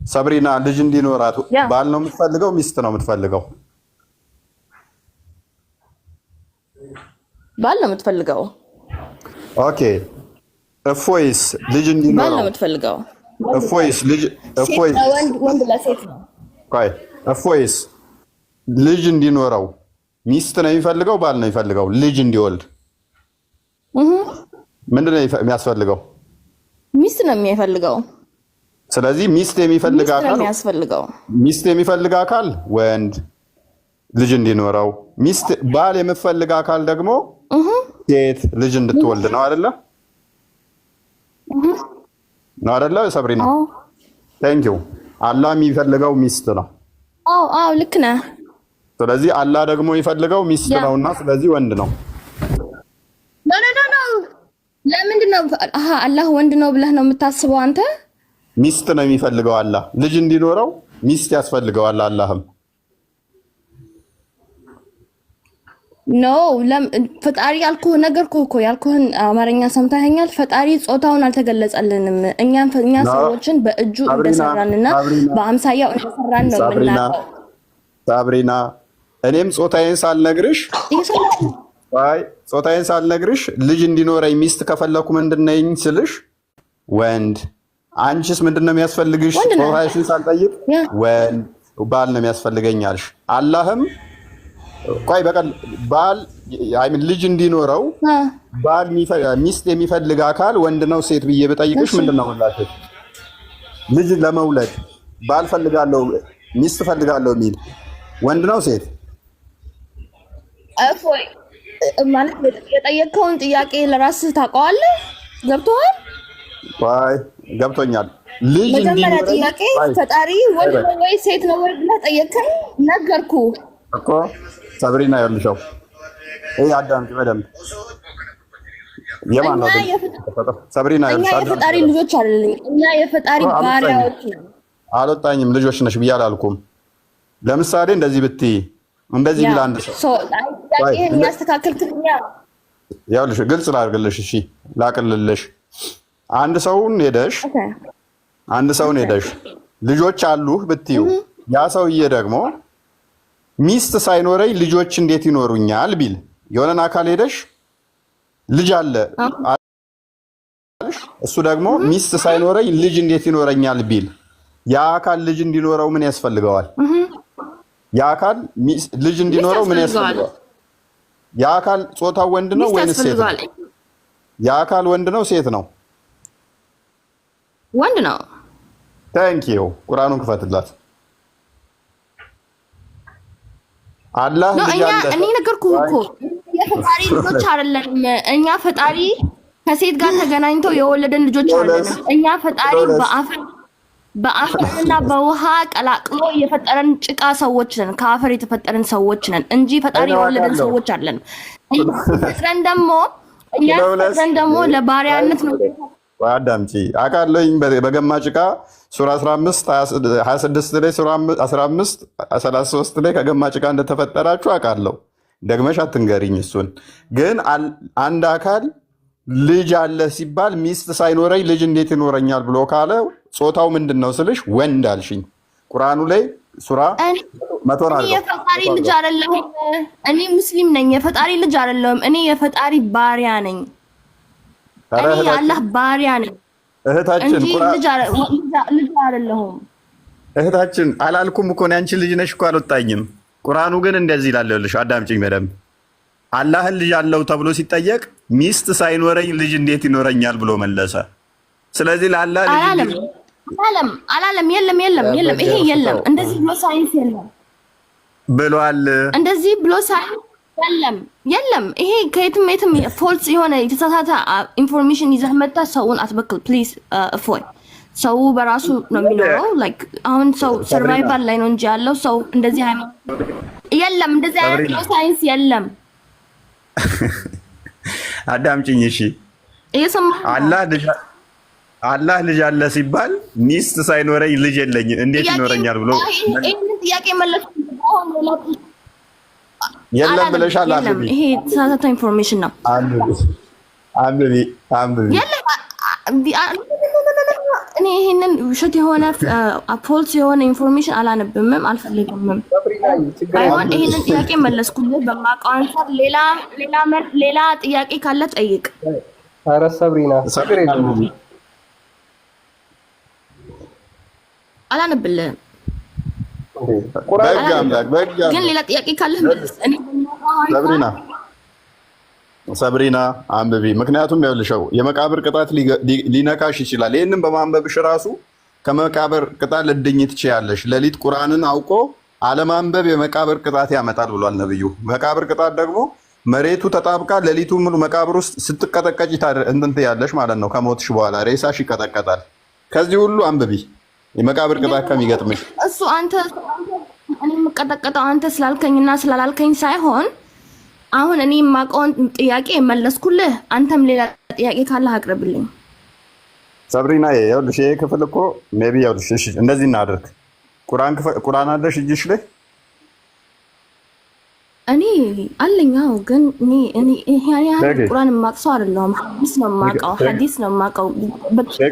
ሰብሪና ልጅ እንዲኖራት ባል ነው የምትፈልገው ሚስት ነው የምትፈልገው? ባል ነው የምትፈልገው። ኦኬ እፎይስ ልጅ እንዲኖረው ባል ነው የምትፈልገው? እፎይስ ወንድ ለሴት ነው። እፎይስ ልጅ እንዲኖረው ሚስት ነው የሚፈልገው ባል ነው የሚፈልገው? ልጅ እንዲወልድ ምንድን ነው የሚያስፈልገው? ሚስት ነው የሚፈልገው። ስለዚህ ሚስት የሚፈልግ አካል ወንድ ልጅ እንዲኖረው፣ ባል የምትፈልግ አካል ደግሞ ሴት ልጅ እንድትወልድ ነው አይደለ? ነው አይደለ ሰብሪና? ቴንክ ዩ። አላህ የሚፈልገው ሚስት ነው። አዎ ልክ ነህ። ስለዚህ አላህ ደግሞ የሚፈልገው ሚስት ነውና ስለዚህ ወንድ ነው። ለምንድን ነው አላህ ወንድ ነው ብለህ ነው የምታስበው አንተ? ሚስት ነው የሚፈልገው አላህ። ልጅ እንዲኖረው ሚስት ያስፈልገዋል አላህም። ኖ ፈጣሪ ያልኩህ ነገርኩህ እኮ ያልኩህን አማርኛ ሰምተኸኛል። ፈጣሪ ጾታውን አልተገለጸልንም። እኛ ሰዎችን በእጁ እንደሰራንና በአምሳያው እንደሰራን ነው የምናውቀው። ሳብሪና እኔም ጾታዬን ሳልነግርሽ ልጅ እንዲኖረኝ ሚስት ከፈለኩ ምንድን ነኝ ስልሽ ወንድ፣ አንቺስ ምንድን ነው የሚያስፈልግሽ? ጾታሽን ሳልጠይቅ ወንድ ባል ነው የሚያስፈልገኝ አልሽ። አላህም ባል ልጅ እንዲኖረው ባል ሚስት የሚፈልግ አካል ወንድ ነው ሴት ብዬ ብጠይቅሽ ምንድን ነው ምላሽሽ? ልጅ ለመውለድ ባል ፈልጋለሁ ሚስት ፈልጋለሁ የሚል ወንድ ነው ሴት? እፎይ ማለት የጠየቀውን ጥያቄ ለራስህ ታውቀዋለህ? ገብቶሃል? ገብቶኛል። ልጅ መጀመሪያ ጥያቄ ፈጣሪ ወንድ ነው ወይ ሴት ነው ወይ ብለህ ጠየቅከኝ፣ ነገርኩህ እኮ ሰብሪና። ይኸውልሽው አዳምጪ በደንብ። የማን ነው ሰብሪና? እኛ የፈጣሪ ልጆች አይደለም፣ እኛ የፈጣሪ ባሪያዎች ነን። አልወጣኝም ልጆች ነሽ ብዬ አላልኩም። ለምሳሌ እንደዚህ ብትይ እንደዚህ ቢል አንድ ሰው የሚያስተካክልክኛ ይኸውልሽ ግልጽ ላድርግልሽ፣ እሺ ላቅልልሽ። አንድ ሰውን ሄደሽ ልጆች አሉህ ብትይው ያ ሰውዬ ደግሞ ሚስት ሳይኖረኝ ልጆች እንዴት ይኖሩኛል ቢል፣ የሆነን አካል ሄደሽ ልጅ አለ እሱ ደግሞ ሚስት ሳይኖረኝ ልጅ እንዴት ይኖረኛል ቢል፣ ያ አካል ልጅ እንዲኖረው ምን ያስፈልገዋል? የአካል ልጅ እንዲኖረው ምን ያስፈልጋል? የአካል ጾታው ወንድ ነው ወይስ ሴት ነው? የአካል ወንድ ነው ሴት ነው? ወንድ ነው። ታንኪዩ። ቁርአኑን ክፈትላት። አላህ እኔ ነገርኩህ እኮ የፈጣሪ ልጆች አይደለንም እኛ። ፈጣሪ ከሴት ጋር ተገናኝተው የወለደን ልጆች አይደለንም እኛ። ፈጣሪ በአፈርና በውሃ ቀላቅሎ የፈጠረን ጭቃ ሰዎች ነን። ከአፈር የተፈጠረን ሰዎች ነን እንጂ ፈጣሪ የወለደን ሰዎች አይደለንም። እኛ ፈጥረን ደግሞ ለባሪያነት ነው። አዳምጪ። አውቃለሁኝ በገማ ጭቃ ሱራ 15 26 ላይ ሱራ 15 33 ላይ ከገማ ጭቃ እንደተፈጠራችሁ አውቃለሁ። ደግመሽ አትንገሪኝ። እሱን ግን አንድ አካል ልጅ አለ ሲባል ሚስት ሳይኖረኝ ልጅ እንዴት ይኖረኛል ብሎ ካለ ጾታው ምንድን ነው ስልሽ ወንድ አልሽኝ። ቁርአኑ ላይ ሱራ የፈጣሪ ልጅ አይደለሁም እኔ ሙስሊም ነኝ። የፈጣሪ ልጅ አይደለሁም እኔ የፈጣሪ ባሪያ ነኝ። እኔ የአላህ ባሪያ ነኝ። እህታችን ልጅ አይደለሁም። እህታችን አላልኩም እኮ ነው። አንቺ ልጅ ነሽ እኮ አልወጣኝም። ቁርአኑ ግን እንደዚህ ይላልልሽ። አዳምጪኝ በደምብ። አላህን ልጅ አለው ተብሎ ሲጠየቅ ሚስት ሳይኖረኝ ልጅ እንዴት ይኖረኛል ብሎ መለሰ። ስለዚህ ለአላህ ልጅ አላለም። የለም ይሄ የለም። እንደዚህ ብሎ ሳይንስ የለም ብሏል። እንደዚህ ብሎ ሳይንስ የለም። ይሄ ከየትም ፎልስ የሆነ የተሳሳተ ኢንፎርሜሽን ይዘህ መጣ። ሰውን አትበክል ፕሊዝ። እፎይ ሰው በራሱ ነው የሚኖረው። ላይክ አሁን ሰው ሰርቫይቫል ላይ ነው እንጂ ያለው ሰው እንደዚህ የለም። እንደዚህ አይነት ሳይንስ የለም። አዳምጪኝ እሺ። አላህ ልጅ አለ ሲባል ሚስት ሳይኖረኝ ልጅ የለኝም እንዴት ይኖረኛል ብሎ ይሄን ጥያቄ መለስ። የለም ብለሻል። አንብቢ። ይሄ የተሳሳተ ኢንፎርሜሽን ነው። አንብቢ። እኔ ይሄንን ውሸት የሆነ ፎልስ የሆነ ኢንፎርሜሽን አላነብምም አልፈልግምም። አይሆን ይሄንን ጥያቄ መለስኩልህ በማውቀው አንፃር። ሌላ ጥያቄ ካለ ጠይቅ። ኧረ ሰብሪና አላነብልህም ግን ሌላ ጥያቄ ካለ መልስ። ሰብሪና አንብቢ። ምክንያቱም ያልሽው የመቃብር ቅጣት ሊነካሽ ይችላል። ይህንን በማንበብሽ ራሱ ከመቃብር ቅጣት ልድኝ ትችያለሽ። ሌሊት ቁርአንን አውቆ አለማንበብ የመቃብር ቅጣት ያመጣል ብሏል ነብዩ። መቃብር ቅጣት ደግሞ መሬቱ ተጣብቃ ሌሊቱ ሙሉ መቃብር ውስጥ ስትቀጠቀጭ እንትን ትያለሽ ማለት ነው። ከሞትሽ በኋላ ሬሳሽ ይቀጠቀጣል። ከዚህ ሁሉ አንብቢ የመቃብር ቅጣት ከሚገጥምሽ። እሱ እኔ የምቀጠቀጠው አንተ ስላልከኝና ስላላልከኝ ሳይሆን አሁን እኔ የማውቀውን ጥያቄ መለስኩልህ። አንተም ሌላ ጥያቄ ካለህ አቅርብልኝ። ሰብሪና ይኸውልሽ ይሄ ክፍል እኮ ሜቢ ይኸውልሽ፣ እሺ እንደዚህ እናድርግ። ቁርአን አለሽ እጅሽ ላይ? እኔ አለኛው ግን እኔ ቁርአን የማውቀው አይደለሁም። ሐዲስ ነው የማውቀው።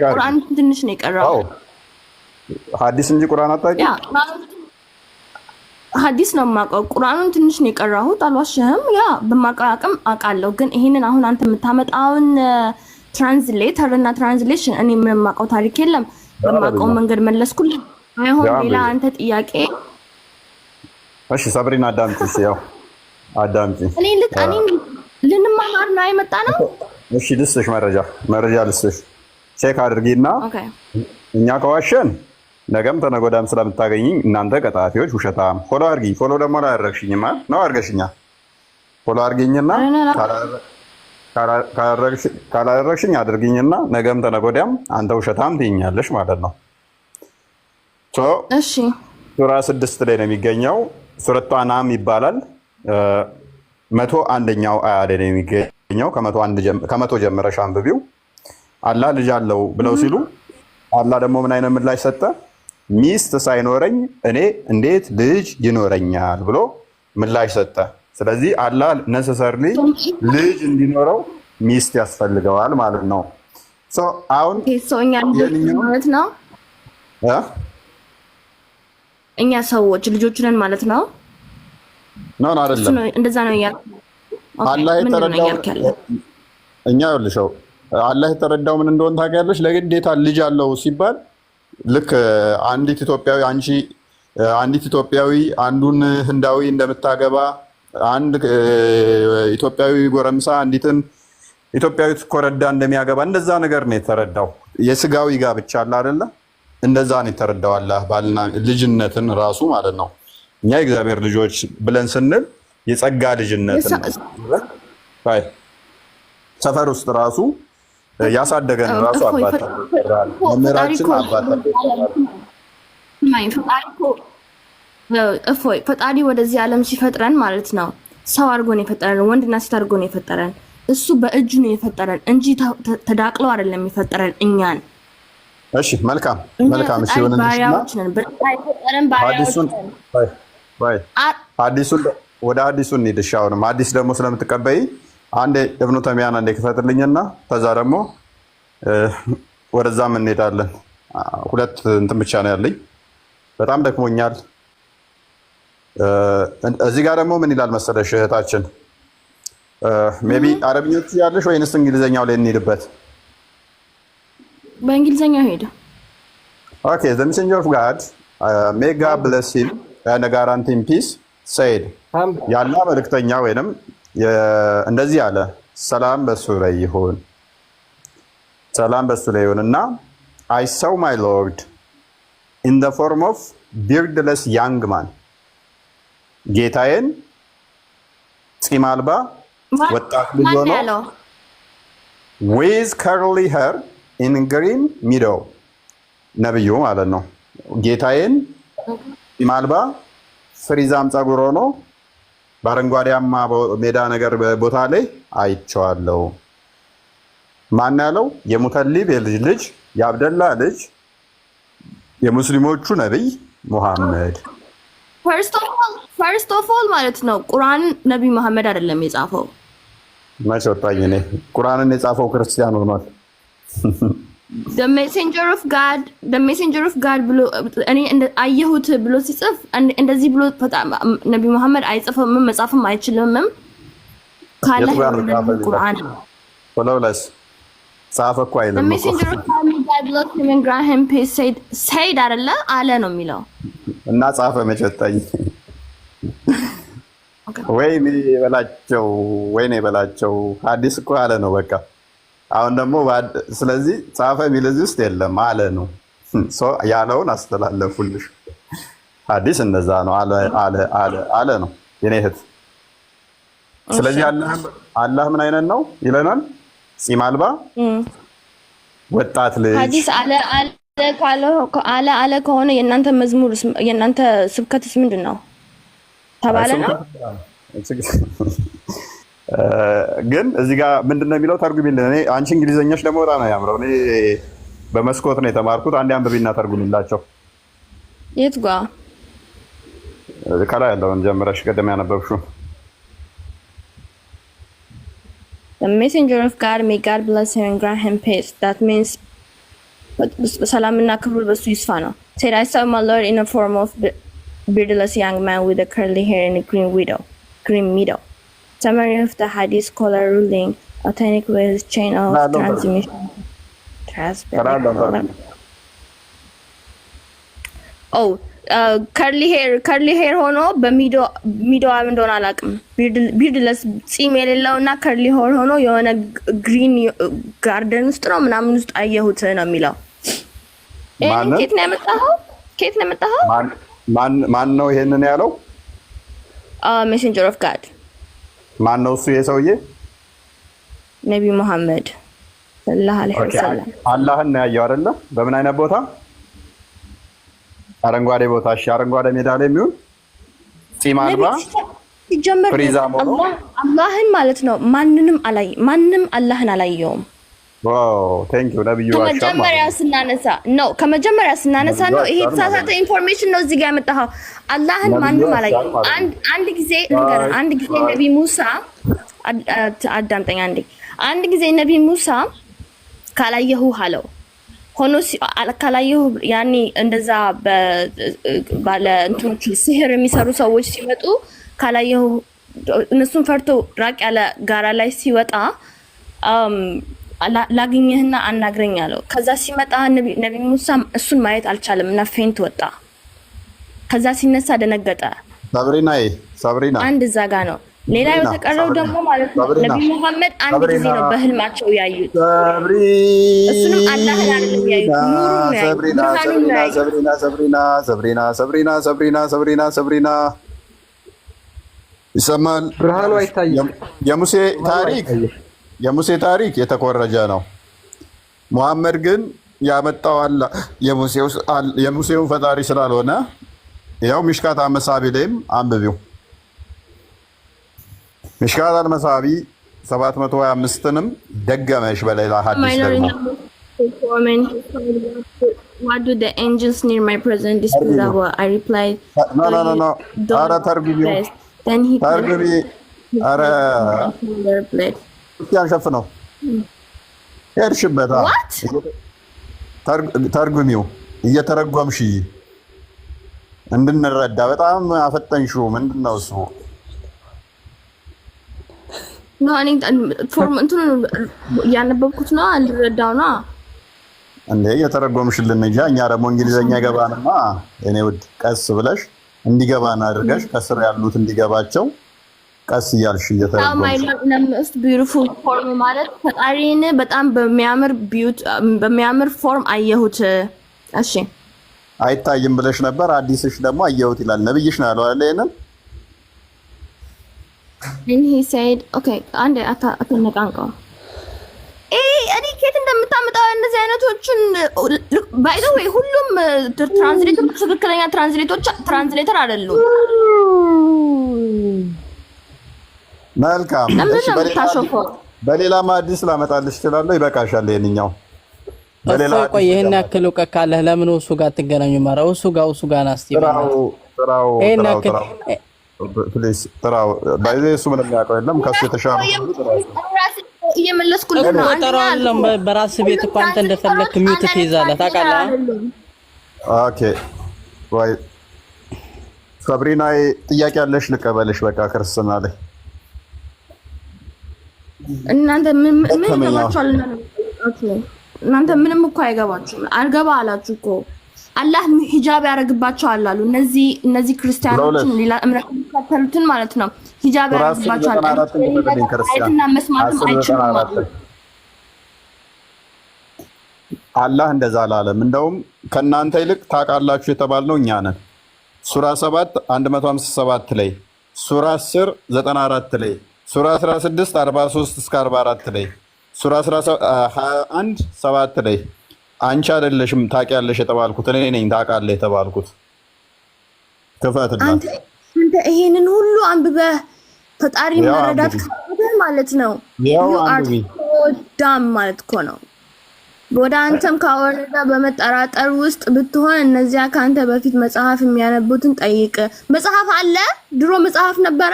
ቁርአን ትንሽ ነው የቀረው። ሐዲስ እንጂ ቁርአን አታውቂም? ሐዲስ ነው የማውቀው። ቁርአኑን ትንሽ ነው የቀራሁት። አልዋሽህም። ያ በማውቀው አቅም አውቃለሁ። ግን ይሄንን አሁን አንተ የምታመጣውን ትራንስሌተር እና ትራንስሌሽን እኔ ምንም የማውቀው ታሪክ የለም። በማውቀው መንገድ መለስኩልህ። አይሆን ሌላ አንተ ጥያቄ። እሺ ሰብሪና አዳምጪ። ያው አዳምጪ። እኔ ልንማማር ነው የመጣ ነው። እሺ ልስጥሽ መረጃ ልስጥሽ። ቼክ አድርጊና እኛ ከዋሸን ነገም ተነገ ወዲያም ስለምታገኝኝ እናንተ ቀጣፊዎች ውሸታም። ፎሎ አድርጊኝ። ፎሎ ደግሞ አላደረግሽኝማ ነው አድርገሽኛ። ፎሎ አድርጊኝና ካላደረግሽኝ አድርጊኝና ነገም ተነገ ወዲያም አንተ ውሸታም ትይኛለሽ ማለት ነው። እሺ ሱራ 6 ላይ ነው የሚገኘው። ሱረቱ አናም ይባላል። 101ኛው አያ ላይ ነው የሚገኘው። ከመቶ ጀምረሽ አንብቢው። አላህ ልጅ አለው ብለው ሲሉ አላህ ደግሞ ምን አይነት ምላሽ ሰጠ? ሚስት ሳይኖረኝ እኔ እንዴት ልጅ ይኖረኛል ብሎ ምላሽ ሰጠ። ስለዚህ አላህ ነሰሰርሊ ልጅ እንዲኖረው ሚስት ያስፈልገዋል ማለት ነው። አሁን ማለት ነው እኛ ሰዎች ልጆች ነን ማለት ነው። ነው አይደለም? እንደዛ ነው ያልኩት። አላህ የተረዳው እኛ ይልሽው አላህ የተረዳው ምን እንደሆነ ታውቂያለሽ? ለግዴታ ልጅ አለው ሲባል ልክ አንዲት ኢትዮጵያዊ አንቺ አንዲት ኢትዮጵያዊ አንዱን ህንዳዊ እንደምታገባ አንድ ኢትዮጵያዊ ጎረምሳ አንዲትን ኢትዮጵያዊት ኮረዳ እንደሚያገባ እንደዛ ነገር ነው የተረዳው። የስጋዊ ጋብቻ አለ አይደለ? እንደዛ ነው የተረዳው አላህ ባልና ልጅነትን ራሱ ማለት ነው። እኛ የእግዚአብሔር ልጆች ብለን ስንል የጸጋ ልጅነትን ሰፈር ውስጥ ራሱ ያሳደገን ራሱ አባት መምህራችን አባት ፈጣሪ ወደዚህ ዓለም ሲፈጥረን ማለት ነው ሰው አድርጎ ነው የፈጠረን፣ ወንድና ሴት አድርጎ ነው የፈጠረን። እሱ በእጁ ነው የፈጠረን እንጂ ተዳቅሎ አይደለም የፈጠረን እኛን። እሺ መልካም መልካም። እሺ ባሪያዎች ነን፣ የፈጠረን ባሪያዎች ነን። አዲሱን ወደ አዲሱ እንሂድ። እሺ አሁንም አዲስ ደግሞ ስለምትቀበይ አንዴ እብኑ ተሚያን አንዴ ክፈትልኝና ከዛ ደግሞ ወደዛም እንሄዳለን። ሁለት እንትን ብቻ ነው ያለኝ፣ በጣም ደክሞኛል። እዚህ ጋር ደግሞ ምን ይላል መሰለሽ እህታችን፣ ሜቢ አረብኞች ያለሽ ወይንስ እንግሊዘኛው ላይ እንሄድበት? በእንግሊዘኛው ሄደ። ኦኬ the messenger of God may God bless him and guarantee him peace said ያላ መልእክተኛ ወይንም እንደዚህ አለ፣ ሰላም በሱ ላይ ይሁን፣ ሰላም በሱ ላይ ይሁን እና I saw my Lord in the form of beardless young man ጌታዬን ፂም አልባ ወጣት ልጅ ሆኖ with curly hair in green meadow ነብዩ ማለት ነው። ጌታዬን ፂም አልባ ፍሪዛም ፀጉር ሆኖ በአረንጓዴያማ ሜዳ ነገር ቦታ ላይ አይቼዋለሁ። ማን ያለው? የሙተሊብ የልጅ ልጅ የአብደላ ልጅ የሙስሊሞቹ ነብይ ሙሐመድ። ፈርስት ኦፍ ኦል ማለት ነው ቁርአን ነብይ መሐመድ አይደለም የጻፈው። መቼ ወጣኝ እኔ? ቁርአንን የጻፈው ክርስቲያን ሆኗል። the messenger of God ብሎ እኔ አየሁት ብሎ ሲጽፍ እንደዚህ ብሎ ነብይ መሐመድ አይጽፍም፣ መጻፍም አይችልም። ካለ ቁርአን ወላውላስ ጻፈ እኮ አይልም። the messenger of God ብሎ ሲመን ግራሃም ፔስ said አይደለ አለ ነው የሚለው እና ጻፈ መቼ ወጣኝ? ወይኔ በላቸው አዲስ እኮ አለ ነው በቃ። አሁን ደግሞ ስለዚህ ጻፈ የሚል እዚህ ውስጥ የለም አለ ነው። ያለውን አስተላለፉልሽ። አዲስ እንደዛ ነው አለ ነው የኔ እህት። ስለዚህ አላህ ምን አይነት ነው ይለናል? ፂም አልባ ወጣት ልጅ። አዲስ አለ ከሆነ የእናንተ መዝሙር የእናንተ ስብከትስ ምንድን ነው ተባለ ነው? ግን እዚህ ጋር ምንድነው የሚለው ተርጉሚልን። እኔ አንቺ እንግሊዘኛሽ ደግሞ በጣም ነው ያምረው። እኔ በመስኮት ነው የተማርኩት። አንዴ አንብቢና ተርጉሚላቸው። የት ጋር? ከላይ ያለውን ጀምረሽ ቀደም ያነበብሽው። The messenger of God, may God bless him and grant him peace. That means ሰላምና ክብሩ በሱ ይስፋ ነው። Said I saw my Lord in a form of beardless young man with a curly hair and a green meadow. Summary of the Hadith scholar ruling authentic with chain of transmission. Oh, curly hair ሆኖ በሚዶዋ እንደሆነ አላውቅም። beardless ፂም የሌለውና curly hair ሆኖ የሆነ ግሪን ጋርደን ውስጥ ነው ምናምን ውስጥ አየሁት ነው የሚለው። ከየት ነው ያመጣኸው? ማን ነው ይሄንን ያለው? messenger of God ማን ነው እሱ? የሰውዬ ነብይ መሐመድ ሰለላሁ ዐለይሂ ወሰለም አላህን ነው ያየው አይደለ? በምን አይነት ቦታ? አረንጓዴ ቦታ። እሺ አረንጓዴ ሜዳ ላይ የሚሆን ፂም አልባ ሲጀመር አላህን ማለት ነው። ማንም አላህን አላየውም። ዋው ቴንክ ዩ ነብዩ። ከመጀመሪያ ስናነሳ ነው ይሄ ተሳሳተ ኢንፎርሜሽን ነው እዚህ ጋር ያመጣኸው። አላህን ማንም አላየውም። አንድ ጊዜ ነብይ ሙሳ አዳምጠኝ አንድ ጊዜ ነብይ ሙሳ ካላየሁ አለው ሆኖ ካላየሁ ያኔ እንደዛ ባለ እንትኖች ሲህር የሚሰሩ ሰዎች ሲመጡ ካላየሁ እነሱን ፈርቶ ራቅ ያለ ጋራ ላይ ሲወጣ ላግኝህና አናግረኝ አለው። ከዛ ሲመጣ ነብይ ሙሳ እሱን ማየት አልቻለም እና ፌንት ወጣ። ከዛ ሲነሳ ደነገጠ። ሰብሪና አንድ እዛ ጋ ነው። ሌላ የተቀረው ደግሞ ማለት ነው ነብዩ መሐመድ አንድ ጊዜ ነው በህልማቸው ያዩት። እሱንም አላህን አይደለም ያዩት፣ ኑሩን ነው ያዩት፣ ብርሃኑን ነው ያዩት። ሰብሪና ይሰማል። ብርሃኑ አይታይም። የሙሴ ታሪክ የተኮረጀ ነው። ሙሐመድ ግን ያመጣው አለ የሙሴውን ፈጣሪ ስላልሆነ ያው ሚሽካት አመሳቢ ላይም አንብቢው። ሚሽካት አልመሳቢ 725ንም ደገመሽ በሌላ ሐዲስ ደግሞ What do the angels near my present dispute about? I replied, no. Ara targumi. Then he targumi. Ara ያንሸፍነው ሄድሽበታ ተርጉሚው እየተረጎምሽ እንድንረዳ በጣም አፈጠንሽው። ምንድነው እሱ? ነው እኔ ፎርም እንትን ያነበብኩት ነው አልረዳው ነው እንዴ እየተረጎምሽልን እንጂ እኛ ደግሞ እንግሊዘኛ ገባንማ። እኔ ውድ ቀስ ብለሽ እንዲገባን አድርገሽ ከስር ያሉት እንዲገባቸው ቀስ እያልሽ እየተረጎምሽ ቢዩቲፉል ፎርም ማለት ፈጣሪን በጣም በሚያምር ፎርም አየሁት። እሺ አይታይም ብለሽ ነበር። አዲስሽ ደግሞ አየሁት ይላል። ነብይሽ ነው ያለው አይደል? ይሄንን and he said okay አንዴ አትነቃንቀው። እኔ ከየት እንደምታመጣው እነዚህ አይነቶችን ባይ ዘ ዌይ ሁሉም ትራንስሌተሮች ትክክለኛ ትራንስሌተር አይደሉም። መልካም እሺ፣ በሌላ አዲስ ላመጣልሽ እችላለሁ። ይበቃሻል ይሄንኛው። በሌላ ቆይ ይሄን ያክል እውቀት ካለህ ለምን እሱ ጋር ትገናኙ? ማራ እሱ ጋር ናስቲ ጥራው ፕሊዝ ጥራው። ባይዘ እሱ ምንም ያውቀው የለም ከሱ የተሻለ እየመለስኩልህ ነው። አንተ በራስ ቤት እኮ አንተ እንደፈለክ ሚውት ትይዛለህ ታውቃለህ። ኦኬ ወይ ሰብሪና ጥያቄ ያለሽ ልቀበልሽ። በቃ ክርስትና ላይ እናንተ ምን ይገባችኋል? እናንተ ምንም እኮ አይገባችሁም። አልገባ አላችሁ እኮ አላህ ሂጃብ ያደርግባቸዋል አሉ። እነዚህ ክርስቲያኖችን ሌላ እምነት የሚከተሉትን ማለት ነው ሂጃብ ያደርግባቸዋል። አይትና መስማትም አይችሉም ማለት አላህ እንደዛ አላለም። እንደውም ከእናንተ ይልቅ ታውቃላችሁ የተባልነው እኛ ነን። ሱራ 7 157 ላይ፣ ሱራ 10 94 ላይ፣ ሱራ 16 43 እስከ 44 ላይ፣ ሱራ 21 7 ላይ አንቺ አይደለሽም ታውቂያለሽ የተባልኩት እኔ ነኝ ታውቃለህ የተባልኩት። ክፈትና አንተ ይሄንን ሁሉ አንብበህ ፈጣሪ መረዳት ካለህ ማለት ነው ዳም ማለት እኮ ነው። ወደ አንተም ካወረዳ በመጠራጠር ውስጥ ብትሆን እነዚያ ካንተ በፊት መጽሐፍ የሚያነቡትን ጠይቅ። መጽሐፍ አለ፣ ድሮ መጽሐፍ ነበረ።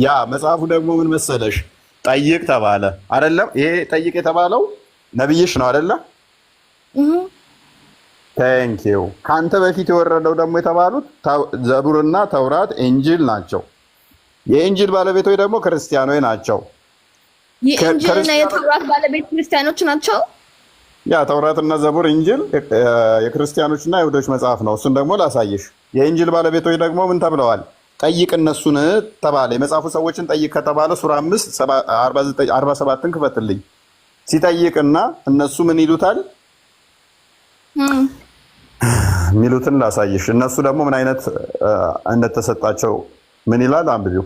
ያ መጽሐፉ ደግሞ ምን መሰለሽ ጠይቅ ተባለ አይደለም? ይሄ ጠይቅ የተባለው ነብይሽ ነው አይደለ? ታንኪዩ። ካንተ በፊት የወረደው ደግሞ የተባሉት ዘቡርና ተውራት ኢንጂል ናቸው። የኢንጂል ባለቤቶች ደግሞ ክርስቲያኖች ናቸው። የኢንጂልና የተውራት ባለቤት ክርስቲያኖች ናቸው። ያ ተውራትና ዘቡር ኢንጂል የክርስቲያኖችና የይሁዶች መጽሐፍ ነው። እሱን ደግሞ ላሳይሽ። የኢንጂል ባለቤቶች ደግሞ ምን ተብለዋል? ጠይቅ እነሱን ተባለ። የመጽሐፉ ሰዎችን ጠይቅ ከተባለ ሱራ 5 47ን ክፈትልኝ። ሲጠይቅና እነሱ ምን ይሉታል ሚሉትን ላሳይሽ። እነሱ ደግሞ ምን አይነት እንደተሰጣቸው ምን ይላል አንብቢው።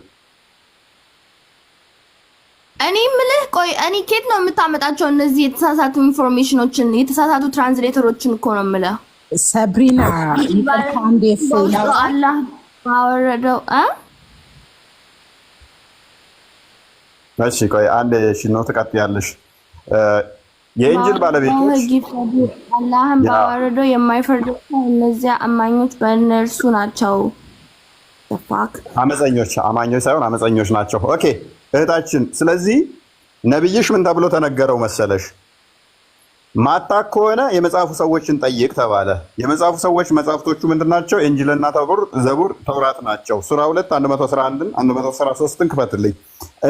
እኔ ምልህ ቆይ እኔ ከየት ነው የምታመጣቸው እነዚህ የተሳሳቱ ኢንፎርሜሽኖችን የተሳሳቱ ትራንስሌተሮችን እኮ ነው የምልህ። ሰብሪና አላህ ባወረደው እሺ ቆይ አንዴ እሺ ነው ተቀጥያለሽ። የኢንጂል ባለቤቶች አላህን ባወረደው የማይፈርዱ እነዚያ አማኞች በእነርሱ ናቸው። አመፀኞች ሳይሆን አመፀኞች ናቸው። ኦኬ እህታችን፣ ስለዚህ ነብይሽ ምን ተብሎ ተነገረው መሰለሽ? ማታክ ከሆነ የመጽሐፉ ሰዎችን ጠይቅ ተባለ። የመጽሐፉ ሰዎች መጽሐፍቶቹ ምንድናቸው? ኢንጂልና ዘቡር ተውራት ናቸው። ሱራ 2 111ን 113ን ክፈትልኝ።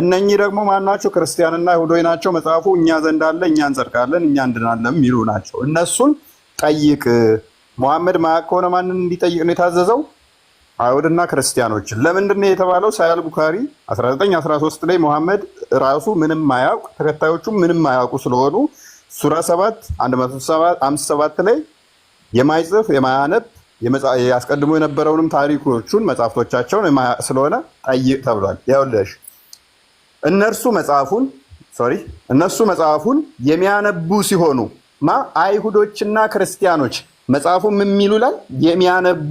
እነኚህ ደግሞ ማናቸው? ክርስቲያንና ይሁዶች ናቸው። መጽሐፉ እኛ ዘንድ አለ፣ እኛ እንጸድቃለን፣ እኛ እንድናለን የሚሉ ናቸው። እነሱን ጠይቅ ሙሐመድ ማያውቅ ከሆነ ማንን እንዲጠይቅ ነው የታዘዘው? አይሁድና ክርስቲያኖችን። ለምንድን ነው የተባለው? ሳሂህ ቡኻሪ 1913 ላይ ሙሐመድ ራሱ ምንም ማያውቅ ተከታዮቹም ምንም ማያውቁ ስለሆኑ ሱራ 7 157 ላይ የማይጽፍ የማያነብ ያስቀድሞ የነበረውንም ታሪኮቹን መጽሐፍቶቻቸውን የማያውቅ ስለሆነ ጠይቅ ተብሏል። ይኸውልሽ እነሱ መጽሐፉን የሚያነቡ ሲሆኑ አይሁዶችና ክርስቲያኖች መጽሐፉን የሚሉ ይላል የሚያነቡ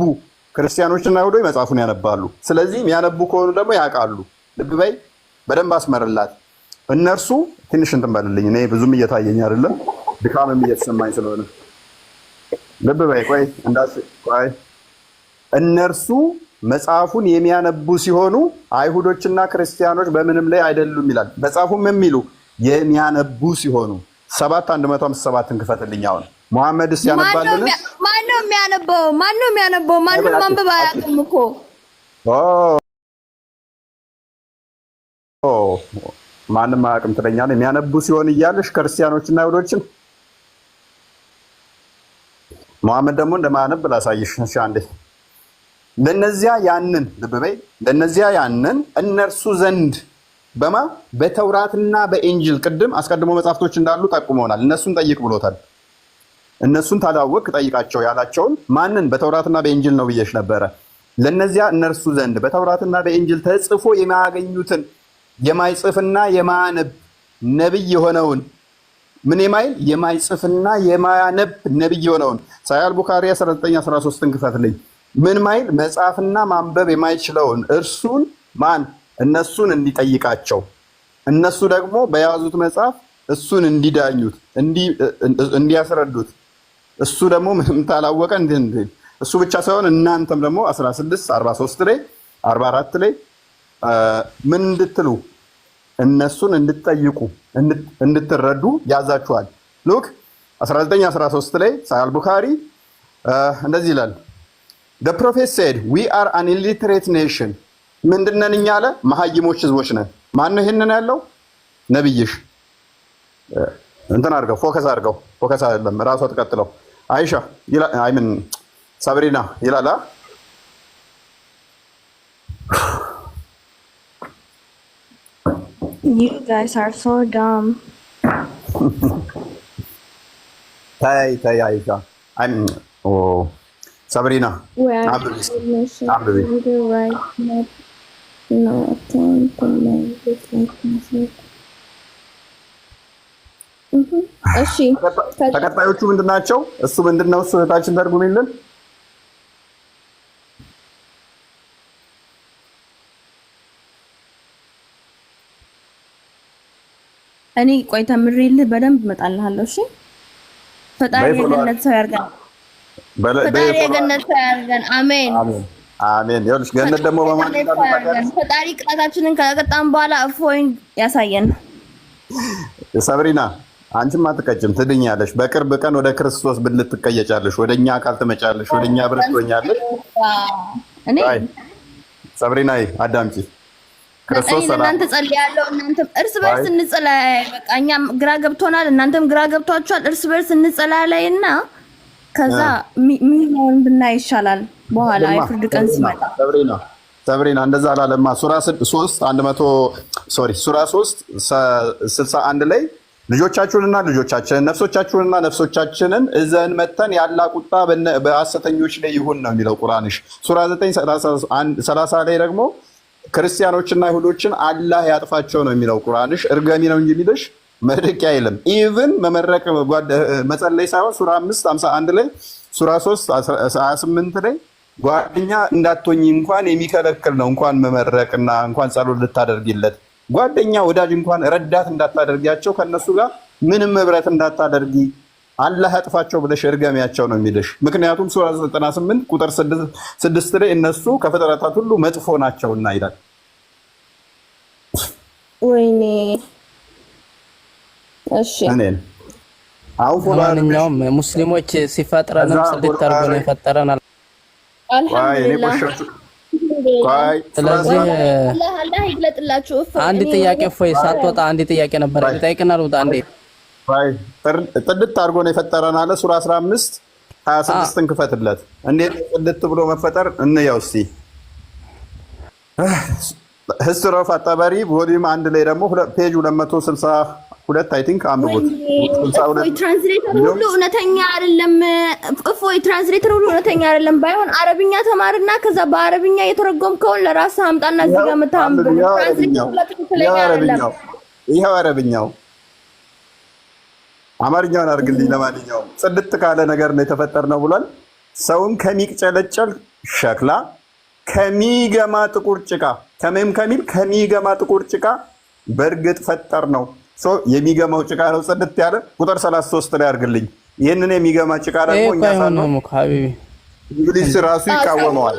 ክርስቲያኖችና አይሁዶች መጽሐፉን ያነባሉ። ስለዚህ የሚያነቡ ከሆኑ ደግሞ ያውቃሉ። ልብ በይ፣ በደንብ አስመርላት። እነርሱ ትንሽ እንትን በልልኝ፣ እኔ ብዙም እየታየኝ አይደለም፣ ድካምም እየተሰማኝ ስለሆነ ልብ በይ። ቆይ እነርሱ መጽሐፉን የሚያነቡ ሲሆኑ አይሁዶችና ክርስቲያኖች በምንም ላይ አይደሉም ይላል። መጽሐፉም የሚሉ የሚያነቡ ሲሆኑ 7:157 ክፈትልኝ። አሁን ሙሐመድስ ያነባልን? ማነው የሚያነበው? ማንም ማንበብ አያውቅም እኮ። ማንም አያውቅም ትለኛለህ? የሚያነቡ ሲሆን እያለሽ ክርስቲያኖችና አይሁዶችን ሙሐመድ ደግሞ እንደማያነብ ላሳይሽ። እሺ አንዴ ለነዚያ ያንን ልብ በይ፣ ለነዚያ ያንን እነርሱ ዘንድ በተውራትና በኢንጂል ቅድም አስቀድሞ መጽሐፍቶች እንዳሉ ጠቁመውናል። እነሱን ጠይቅ ብሎታል። እነሱን ታላወቅ ጠይቃቸው ያላቸውን ማንን? በተውራትና በኢንጂል ነው ብዬሽ ነበረ። ለነዚያ እነርሱ ዘንድ በተውራትና በኢንጂል ተጽፎ የማያገኙትን የማይጽፍና የማያነብ ነብይ የሆነውን ምን የማይል የማይጽፍና የማያነብ ነብይ የሆነውን ሳሂህ ቡኻሪ 1913 ክፈትልኝ። ምን ማይል መጻፍና ማንበብ የማይችለውን እርሱን ማን? እነሱን እንዲጠይቃቸው፣ እነሱ ደግሞ በያዙት መጽሐፍ እሱን እንዲዳኙት እንዲያስረዱት፣ እሱ ደግሞ ምንም ታላወቀ እንዲል እሱ ብቻ ሳይሆን እናንተም ደግሞ 16:43 ላይ 44 ላይ ምን እንድትሉ እነሱን እንድትጠይቁ እንድትረዱ ያዛችኋል። ሉክ 19:13 ላይ ሳሂህ ቡኻሪ እንደዚህ ይላል። The prophet said, we are an illiterate nation. ምንድነን እኛ አለ? መሀይሞች ህዝቦች ነን። ማን ነው ይሄንን ያለው? ነብይሽ። እንትን አድርገው ፎከስ አይደለም ራሷ ተቀጥለው አይሻ ይላል። አይምን ሳብሪና ይላል። You guys are so dumb. ታይ አይሻ አይምን ሳብሪና ተከታዮቹ ምንድን ናቸው? እሱ ምንድን ነው? እሱ እህታችን ተርጉሚልን። እኔ ቆይ ተምሬልህ በደንብ እመጣልሃለሁ። እሺ ፈጣሪ የገነት ሰው ያርገን። ፈጣሪ የገነት ሰው ያርገን። አሜን አሜን። ይኸውልሽ ገነት ደግሞ በማን ይታወቃል? ፈጣሪ ቅጣታችንን ከቀጣን በኋላ እፎይን ያሳየን። ሰብሪና አንቺም አትቀጭም፣ ትድኛለሽ። በቅርብ ቀን ወደ ክርስቶስ ብልት ትቀየጫለሽ፣ ወደኛ አካል ትመጫለሽ፣ ወደኛ ብረት ትሆኛለሽ። እኔ ሰብሪና አዳምጪ። ክርስቶስ ሰላም እናንተ ጸልያለሁ፣ እናንተም እርስ በርስ እንጸልይ። በቃ እኛም ግራ ገብቶናል፣ እናንተም ግራ ገብቷችኋል። እርስ በርስ እንጸልይና ከዛ ምን ብናይ ይሻላል በኋላ የፍርድ ቀን ሲመጣ። ሰብሪና እንደዛ አላለማ። ሱራ 3:61 ላይ ልጆቻችሁንና ልጆቻችንን ነፍሶቻችሁንና ነፍሶቻችንን እዘን መተን ያላ ቁጣ በሐሰተኞች ላይ ይሁን ነው የሚለው ቁርአንሽ። ሱራ 9:30 ላይ ደግሞ ክርስቲያኖችና አይሁዶችን አላህ ያጥፋቸው ነው የሚለው ቁርአንሽ። እርገሚ ነው እንጂ የሚልሽ መርቅ አይልም። ኢቭን መመረቅ መጸለይ ሳይሆን ሱራ 5:51 ላይ ሱራ 3:28 ላይ ጓደኛ እንዳትሆኝ እንኳን የሚከለክል ነው። እንኳን መመረቅና እንኳን ጸሎት ልታደርጊለት ጓደኛ ወዳጅ እንኳን ረዳት እንዳታደርጊያቸው ከነሱ ጋር ምንም ህብረት እንዳታደርጊ አላህ ያጥፋቸው ብለሽ እርገሚያቸው ነው የሚልሽ። ምክንያቱም ሱራ 98:6 ላይ እነሱ ከፍጥረታት ሁሉ መጥፎ ናቸውና ይላል። ወይኔ እሺ እኔን ማንኛውም ሙስሊሞች ሲፈጥረንም ጽድት አድርጎ ነው የፈጠረናል። አልሐምዱሊላህ። ስለዚህ አላህ ይግለጥላችሁ። አንድ ጥያቄ እፎይ ሳትወጣ አንድ ጥያቄ ነበር ልጠይቅና ልውጣ። አንዴ ጥድት አድርጎ ነው የፈጠረን አለ ሱራ 15 26ን ክፈትለት። እንዴት ጽድት ብሎ መፈጠር እንየው እስቲ። ሂስትሪ ኦፍ አጣበሪ ቮሊዩም 1 ላይ ደግሞ ፔጅ 262 አይ ቲንክ አንብቡት። ትራንስሌተር ሁሉ እውነተኛ አይደለም። እፎይ ትራንስሌተር ሁሉ እውነተኛ አይደለም። ባይሆን አረብኛ ተማርና ከዛ በአረብኛ የተረጎምከውን ለራስህ አምጣና እዚህ ጋር መታምብ። ይሄው አረብኛው አማርኛውን አድርግልኝ። ለማንኛውም ጽድት ካለ ነገር ነው የተፈጠርነው ብሏል። ሰውን ከሚቅጨለጨል ሸክላ ከሚገማ ጥቁር ጭቃ ከሚገማ ጥቁር ጭቃ በእርግጥ ፈጠር ነው። የሚገማው ጭቃ ነው ጽድት ያለ። ቁጥር 33 ላይ አድርግልኝ። ይህንን የሚገማ ጭቃ ደግሞ እኛ ሳንሆን ኢብሊስ ራሱ ይቃወመዋል።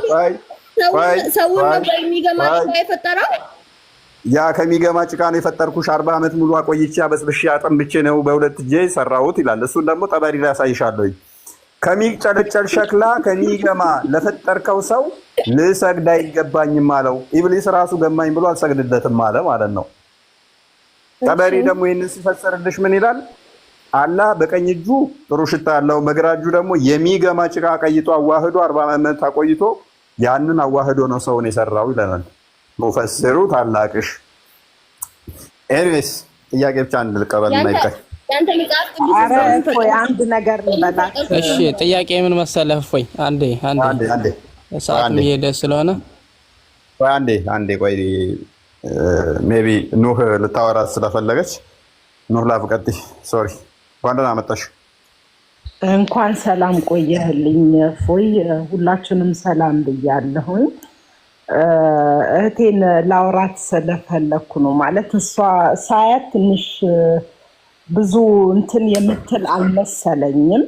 ሰውን ነው የሚገማ ጭቃ የፈጠረው። ያ ከሚገማ ጭቃ ነው የፈጠርኩሽ 40 ዓመት ሙሉ አቆይቼ አበስብሼ አጠንብቼ ነው በሁለት እጄ ሰራሁት ይላል። እሱን ደግሞ ጠበሪ ላይ ያሳይሻለሁ። ከሚጨለጨል ሸክላ ከሚገማ ለፈጠርከው ሰው ልሰግድ አይገባኝም አለው። ኢብሊስ ራሱ ገማኝ ብሎ አልሰግድለትም አለ ማለት ነው። ጠበሪ ደግሞ ይህንን ሲፈሰርልሽ ምን ይላል? አላህ በቀኝ እጁ ጥሩ ሽታ ያለው በግራ እጁ ደግሞ የሚገማ ጭቃ ቀይጦ አዋህዶ 40 ዓመት አቆይቶ ያንን አዋህዶ ነው ሰውን የሰራው ይለናል ሙፈሲሩ ታላቅሽ። ኤኒዌይስ ጥያቄ ብቻ አንድ ልቀበልና ይቀር። ያንተ መጽሐፍ ቅዱስ አንድ ነገር ልበላክ። እሺ ጥያቄ ምን መሰለህ? እፎይ አንዴ ሰዓት እየሄደ ስለሆነ አንዴ ቆይ። ሜቢ ኑህ ልታወራ ስለፈለገች ኑህ ላፍቀጥ። ሶሪ እንኳን ደህና መጣሽ። እንኳን ሰላም ቆየህልኝ እፎይ። ሁላችንም ሰላም ብያለሁኝ። እህቴን ላውራት ስለፈለኩ ነው። ማለት እሷ ሳያት ትንሽ ብዙ እንትን የምትል አልመሰለኝም፣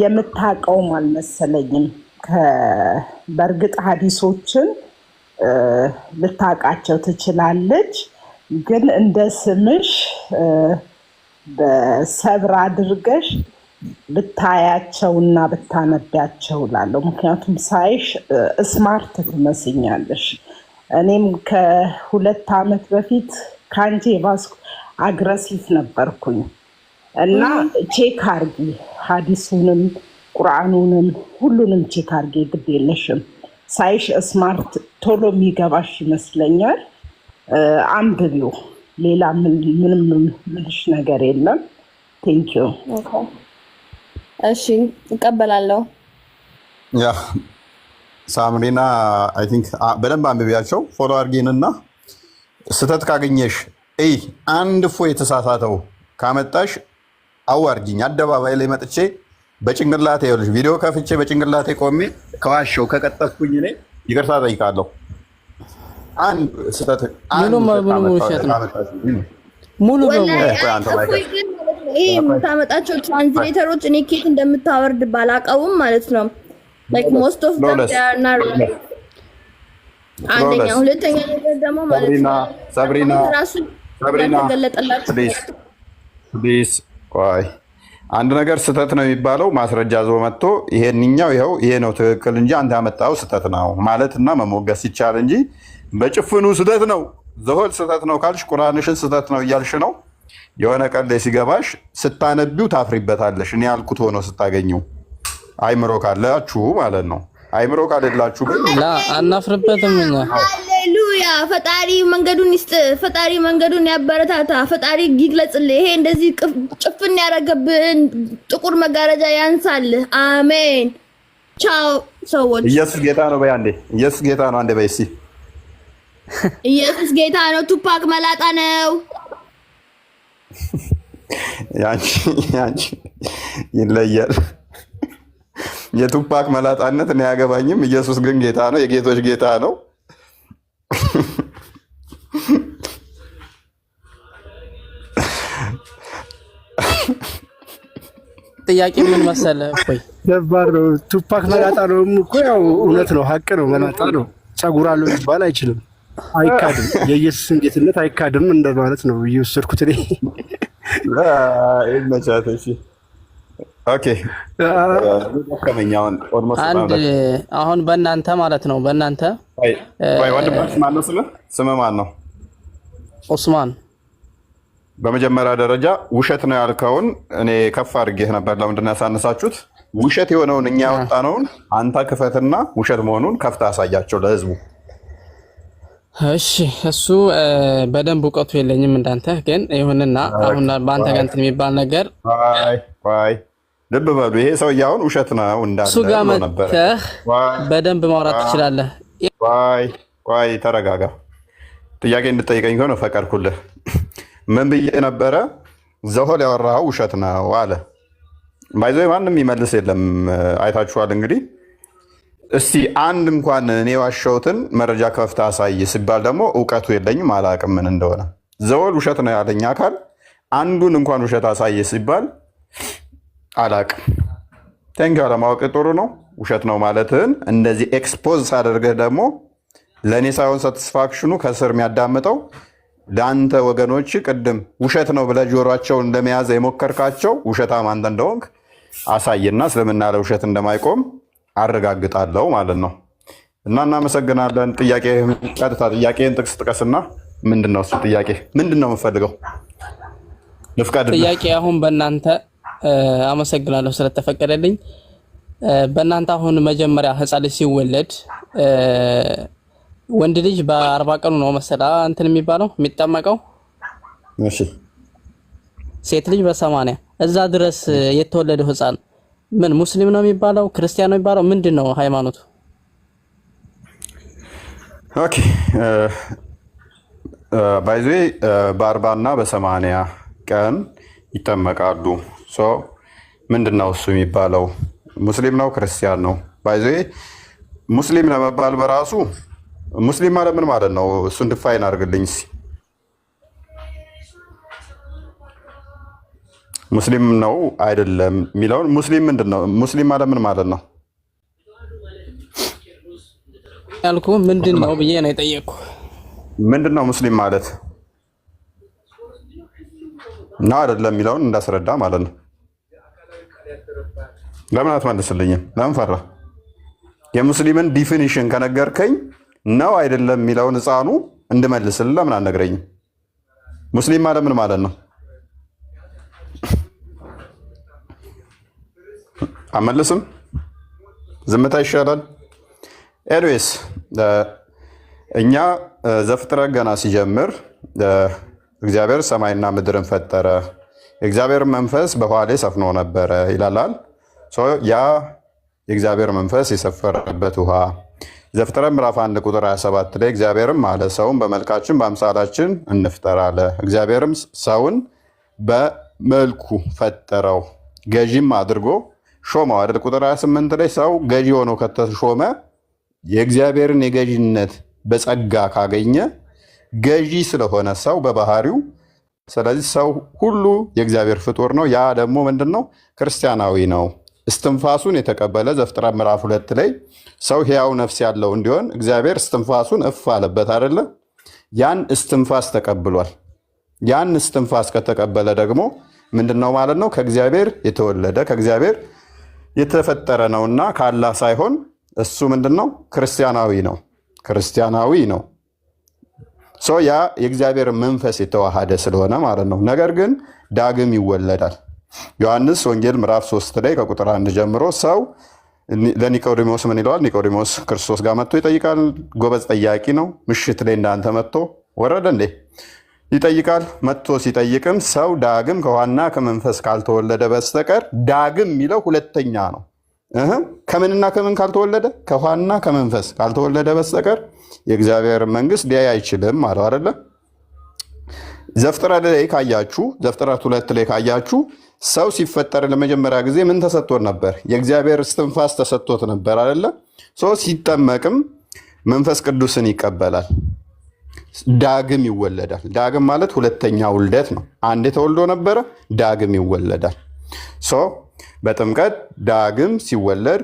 የምታውቀውም አልመሰለኝም። በእርግጥ ሀዲሶችን ልታውቃቸው ትችላለች፣ ግን እንደ ስምሽ በሰብር አድርገሽ ብታያቸውና ብታነቢያቸው ላለው። ምክንያቱም ሳይሽ ስማርት ትመስኛለሽ። እኔም ከ2 ዓመት በፊት ከአንቺ የባስኩ አግረሲቭ ነበርኩኝ እና ቼክ አርጊ፣ ሀዲሱንም ቁርአኑንም ሁሉንም ቼክ አርጊ። ግድ የለሽም። ሳይሽ ስማርት ቶሎ የሚገባሽ ይመስለኛል። አንብቢው። ሌላ ምንም ምልሽ ነገር የለም። ቴንኪዩ። እሺ እቀበላለሁ። ያ ሳምሪና አይ ቲንክ በደንብ አንብቢያቸው። ፎሎ አርጊንና ስህተት ካገኘሽ አንድ ፎ የተሳሳተው ካመጣሽ አዋርጂኝ። አደባባይ ላይ መጥቼ በጭንቅላቴ ይኸውልሽ፣ ቪዲዮ ከፍቼ በጭንቅላቴ ቆሜ ከዋሸው ከቀጠፍኩኝ እኔ ይቅርታ ጠይቃለሁ። አንድ ስህተት ሙሉ ይሄ የምታመጣቸው ትራንስሌተሮች እኔ ኬት እንደምታወርድ ባላቀውም ማለት ነው። ላይክ ሞስት ኦፍ them they are not right። አንደኛ፣ ሁለተኛ ነገር ደግሞ ማለት ነው ሰብሪና ፕሊዝ ቆይ። አንድ ነገር ስህተት ነው የሚባለው ማስረጃ ዞ መጥቶ ይሄንኛው ይሄ ነው ትክክል እንጂ አንተ ያመጣው ስህተት ነው ማለትና መሞገስ ይቻል እንጂ በጭፍኑ ስህተት ነው ዘሆል ስህተት ነው ካልሽ ቁርአንሽን ስህተት ነው እያልሽ ነው። የሆነ ቀን ላይ ሲገባሽ ስታነቢው ታፍሪበታለሽ። እኔ ያልኩት ሆኖ ስታገኘው አይምሮ ካላችሁ ማለት ነው። አይምሮ ካሌላችሁ ግን አናፍርበትም እኛ። ሃሌሉያ። ፈጣሪ መንገዱን ይስጥ፣ ፈጣሪ መንገዱን ያበረታታ፣ ፈጣሪ ይግለጽልህ። ይሄ እንደዚህ ጭፍን ያደረገብን ጥቁር መጋረጃ ያንሳልህ። አሜን። ቻው ሰዎች። ኢየሱስ ጌታ ነው በይ አንዴ። ኢየሱስ ጌታ ነው አንዴ በይ እስኪ። ኢየሱስ ጌታ ነው። ቱፓክ መላጣ ነው። ያንቺ ይለያል። የቱፓክ መላጣነት እኔ አያገባኝም። ኢየሱስ ግን ጌታ ነው፣ የጌቶች ጌታ ነው። ጥያቄ ምን መሰለህ? ቆይ ደባር ነው። ቱፓክ መላጣ ነው እኮ ያው እውነት ነው፣ ሀቅ ነው። መላጣ ነው። ጸጉር አለው ይባል አይችልም፣ አይካድም። የኢየሱስን ጌትነት አይካድም እንደማለት ነው እየወሰድኩት እኔ። ይመቻት። እሺ ኦኬ። አንድ አሁን በእናንተ ማለት ነው በእናንተ ወንድማችን ማነው ስምህ ማን ነው? ኡስማን። በመጀመሪያ ደረጃ ውሸት ነው ያልከውን እኔ ከፍ አድርጌህ ነበር። ለምንድን ነው ያሳነሳችሁት? ውሸት የሆነውን እኛ ያወጣነውን አንተ ክፈትና ውሸት መሆኑን ከፍታ አሳያቸው ለህዝቡ። እሺ እሱ በደንብ እውቀቱ የለኝም እንዳንተ ግን ይሁንና አሁን በአንተ ጋር እንትን የሚባል ነገር ቆይ ልብ በሉ። ይሄ ሰውዬ አሁን ውሸት ነው እንዳለ እሱ ጋር መጥተህ በደንብ ማውራት ትችላለህ። ቆይ ተረጋጋ። ጥያቄ እንድጠይቀኝ ከሆነ ፈቀድኩልህ። ምን ብዬ ነበረ? ዘሆል ያወራኸው ውሸት ነው አለ። ባይዞ ማንም ይመልስ የለም። አይታችኋል እንግዲህ። እስቲ አንድ እንኳን እኔ ዋሸሁትን መረጃ ከፍታ አሳይ ሲባል ደግሞ እውቀቱ የለኝም አላቅም ምን እንደሆነ። ዘሆል ውሸት ነው ያለኝ አካል አንዱን እንኳን ውሸት አሳይ ሲባል አላቅም። ቴንኪው አለማወቅ ጥሩ ነው። ውሸት ነው ማለትህን እንደዚህ ኤክስፖዝ ሳደርግህ ደግሞ ለእኔ ሳይሆን ሳቲስፋክሽኑ ከስር የሚያዳምጠው ለአንተ ወገኖች ቅድም ውሸት ነው ብለህ ጆሯቸውን ለመያዝ የሞከርካቸው ውሸታም አንተ እንደሆንክ አሳይና እስልምና ለውሸት እንደማይቆም አረጋግጣለሁ ማለት ነው። እና እናመሰግናለን። ቀጥታ ጥያቄን ጥቅስ ጥቀስና ምንድን ነው እሱ ጥያቄ? ምንድን ነው የምፈልገው? ልፍቀድልህ። ጥያቄ አሁን በእናንተ አመሰግናለሁ ስለተፈቀደልኝ። በእናንተ አሁን መጀመሪያ ህፃን ልጅ ሲወለድ ወንድ ልጅ በ40 ቀኑ ነው መሰላ እንትን የሚባለው የሚጠመቀው። እሺ ሴት ልጅ በ80 እዛ ድረስ የተወለደው ህፃን ምን ሙስሊም ነው የሚባለው? ክርስቲያን ነው የሚባለው? ምንድነው ሃይማኖቱ? ኦኬ ባይዜ በ40 እና በ80 ቀን ይጠመቃሉ። ምንድነው እሱ የሚባለው? ሙስሊም ነው ክርስቲያን ነው? ባይዜ ሙስሊም ለመባል በራሱ ሙስሊም ማለት ምን ማለት ነው? እሱን ድፋይን አድርግልኝ። ሙስሊም ነው አይደለም የሚለውን ሙስሊም ምንድነው? ሙስሊም ማለት ምን ማለት ነው ያልኩ ምንድነው ብዬ ነው የጠየቅኩ። ምንድነው ሙስሊም ማለት ነው አይደለም የሚለውን እንዳስረዳ ማለት ነው። ለምን አትመልስልኝም? ለምን ፈራ? የሙስሊምን ዲፊኒሽን ከነገርከኝ ነው አይደለም የሚለውን ህፃኑ እንድመልስልህ ለምን አልነግረኝም? ሙስሊም ማለት ምን ማለት ነው? አመልስም? ዝምታ ይሻላል። ኤኒዌይስ እኛ ዘፍጥረት ገና ሲጀምር እግዚአብሔር ሰማይና ምድርን ፈጠረ፣ የእግዚአብሔር መንፈስ በውኃ ላይ ሰፍኖ ነበረ ይላል። ያ የእግዚአብሔር መንፈስ የሰፈረበት ውሃ ዘፍጥረት ምዕራፍ 1 ቁጥር 27 ላይ እግዚአብሔርም አለ ሰውን በመልካችን በአምሳላችን እንፍጠር አለ። እግዚአብሔርም ሰውን በመልኩ ፈጠረው ገዢም አድርጎ ሾመው አይደል? ቁጥር 28 ላይ ሰው ገዢ ሆኖ ከተሾመ የእግዚአብሔርን የገዢነት በጸጋ ካገኘ ገዢ ስለሆነ ሰው በባህሪው፣ ስለዚህ ሰው ሁሉ የእግዚአብሔር ፍጡር ነው። ያ ደግሞ ምንድን ነው? ክርስቲያናዊ ነው። እስትንፋሱን የተቀበለ ዘፍጥረት ምዕራፍ 2 ላይ ሰው ሕያው ነፍስ ያለው እንዲሆን እግዚአብሔር እስትንፋሱን እፍ አለበት አይደለ? ያን እስትንፋስ ተቀብሏል። ያን እስትንፋስ ከተቀበለ ደግሞ ምንድነው ማለት ነው? ከእግዚአብሔር የተወለደ ከእግዚአብሔር የተፈጠረ ነውና ከአላህ ሳይሆን እሱ ምንድነው? ክርስቲያናዊ ነው። ክርስቲያናዊ ነው። ያ የእግዚአብሔር መንፈስ የተዋሃደ ስለሆነ ማለት ነው። ነገር ግን ዳግም ይወለዳል። ዮሐንስ ወንጌል ምዕራፍ 3 ላይ ከቁጥር 1 ጀምሮ ሰው ለኒቆዲሞስ ምን ይለዋል? ኒቆዲሞስ ክርስቶስ ጋር መጥቶ ይጠይቃል። ጎበዝ ጠያቂ ነው። ምሽት ላይ እንዳንተ መጥቶ ወረደ እንዴ ይጠይቃል። መጥቶ ሲጠይቅም ሰው ዳግም ከውሃና ከመንፈስ ካልተወለደ በስተቀር ዳግም የሚለው ሁለተኛ ነው። ከምንና ከምን ካልተወለደ? ከውሃና ከመንፈስ ካልተወለደ በስተቀር የእግዚአብሔር መንግስት ሊያይ አይችልም አለው አይደለ? ዘፍጥረት ላይ ካያችሁ ዘፍጥረት 2 ላይ ካያችሁ ሰው ሲፈጠር ለመጀመሪያ ጊዜ ምን ተሰጥቶት ነበር? የእግዚአብሔር እስትንፋስ ተሰጥቶት ነበር አይደለ? ሲጠመቅም መንፈስ ቅዱስን ይቀበላል። ዳግም ይወለዳል። ዳግም ማለት ሁለተኛ ውልደት ነው። አንዴ ተወልዶ ነበረ፣ ዳግም ይወለዳል። በጥምቀት ዳግም ሲወለድ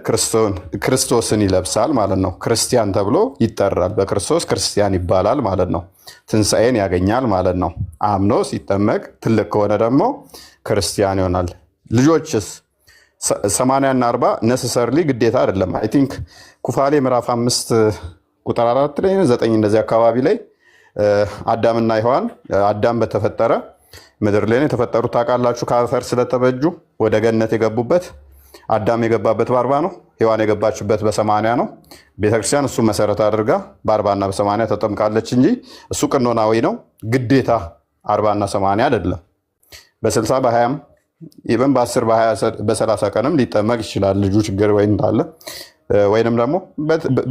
ክርስቶስን ይለብሳል ማለት ነው። ክርስቲያን ተብሎ ይጠራል። በክርስቶስ ክርስቲያን ይባላል ማለት ነው። ትንሣኤን ያገኛል ማለት ነው። አምኖ ሲጠመቅ ትልቅ ከሆነ ደግሞ ክርስቲያን ይሆናል። ልጆችስ 80 እና 40 ነሰሰርሊ ግዴታ አይደለም። አይ ቲንክ ኩፋሌ ምዕራፍ 5 ቁጥር 4 ላይ 9 እንደዚህ አካባቢ ላይ አዳምና ሔዋን አዳም በተፈጠረ ምድር ላይ የተፈጠሩት ታውቃላችሁ፣ ከአፈር ስለተበጁ ወደ ገነት የገቡበት አዳም የገባበት በ40 ነው። ሔዋን የገባችበት በ80 ነው። ቤተክርስቲያን እሱ መሰረት አድርጋ በ40 እና በ80 ተጠምቃለች እንጂ እሱ ቀኖናዊ ነው። ግዴታ 40 እና 80 አይደለም። በ60 በ20 ኢቨን በ10 በ20 በ30 ቀንም ሊጠመቅ ይችላል ልጁ ችግር ወይም ካለ ወይንም ደግሞ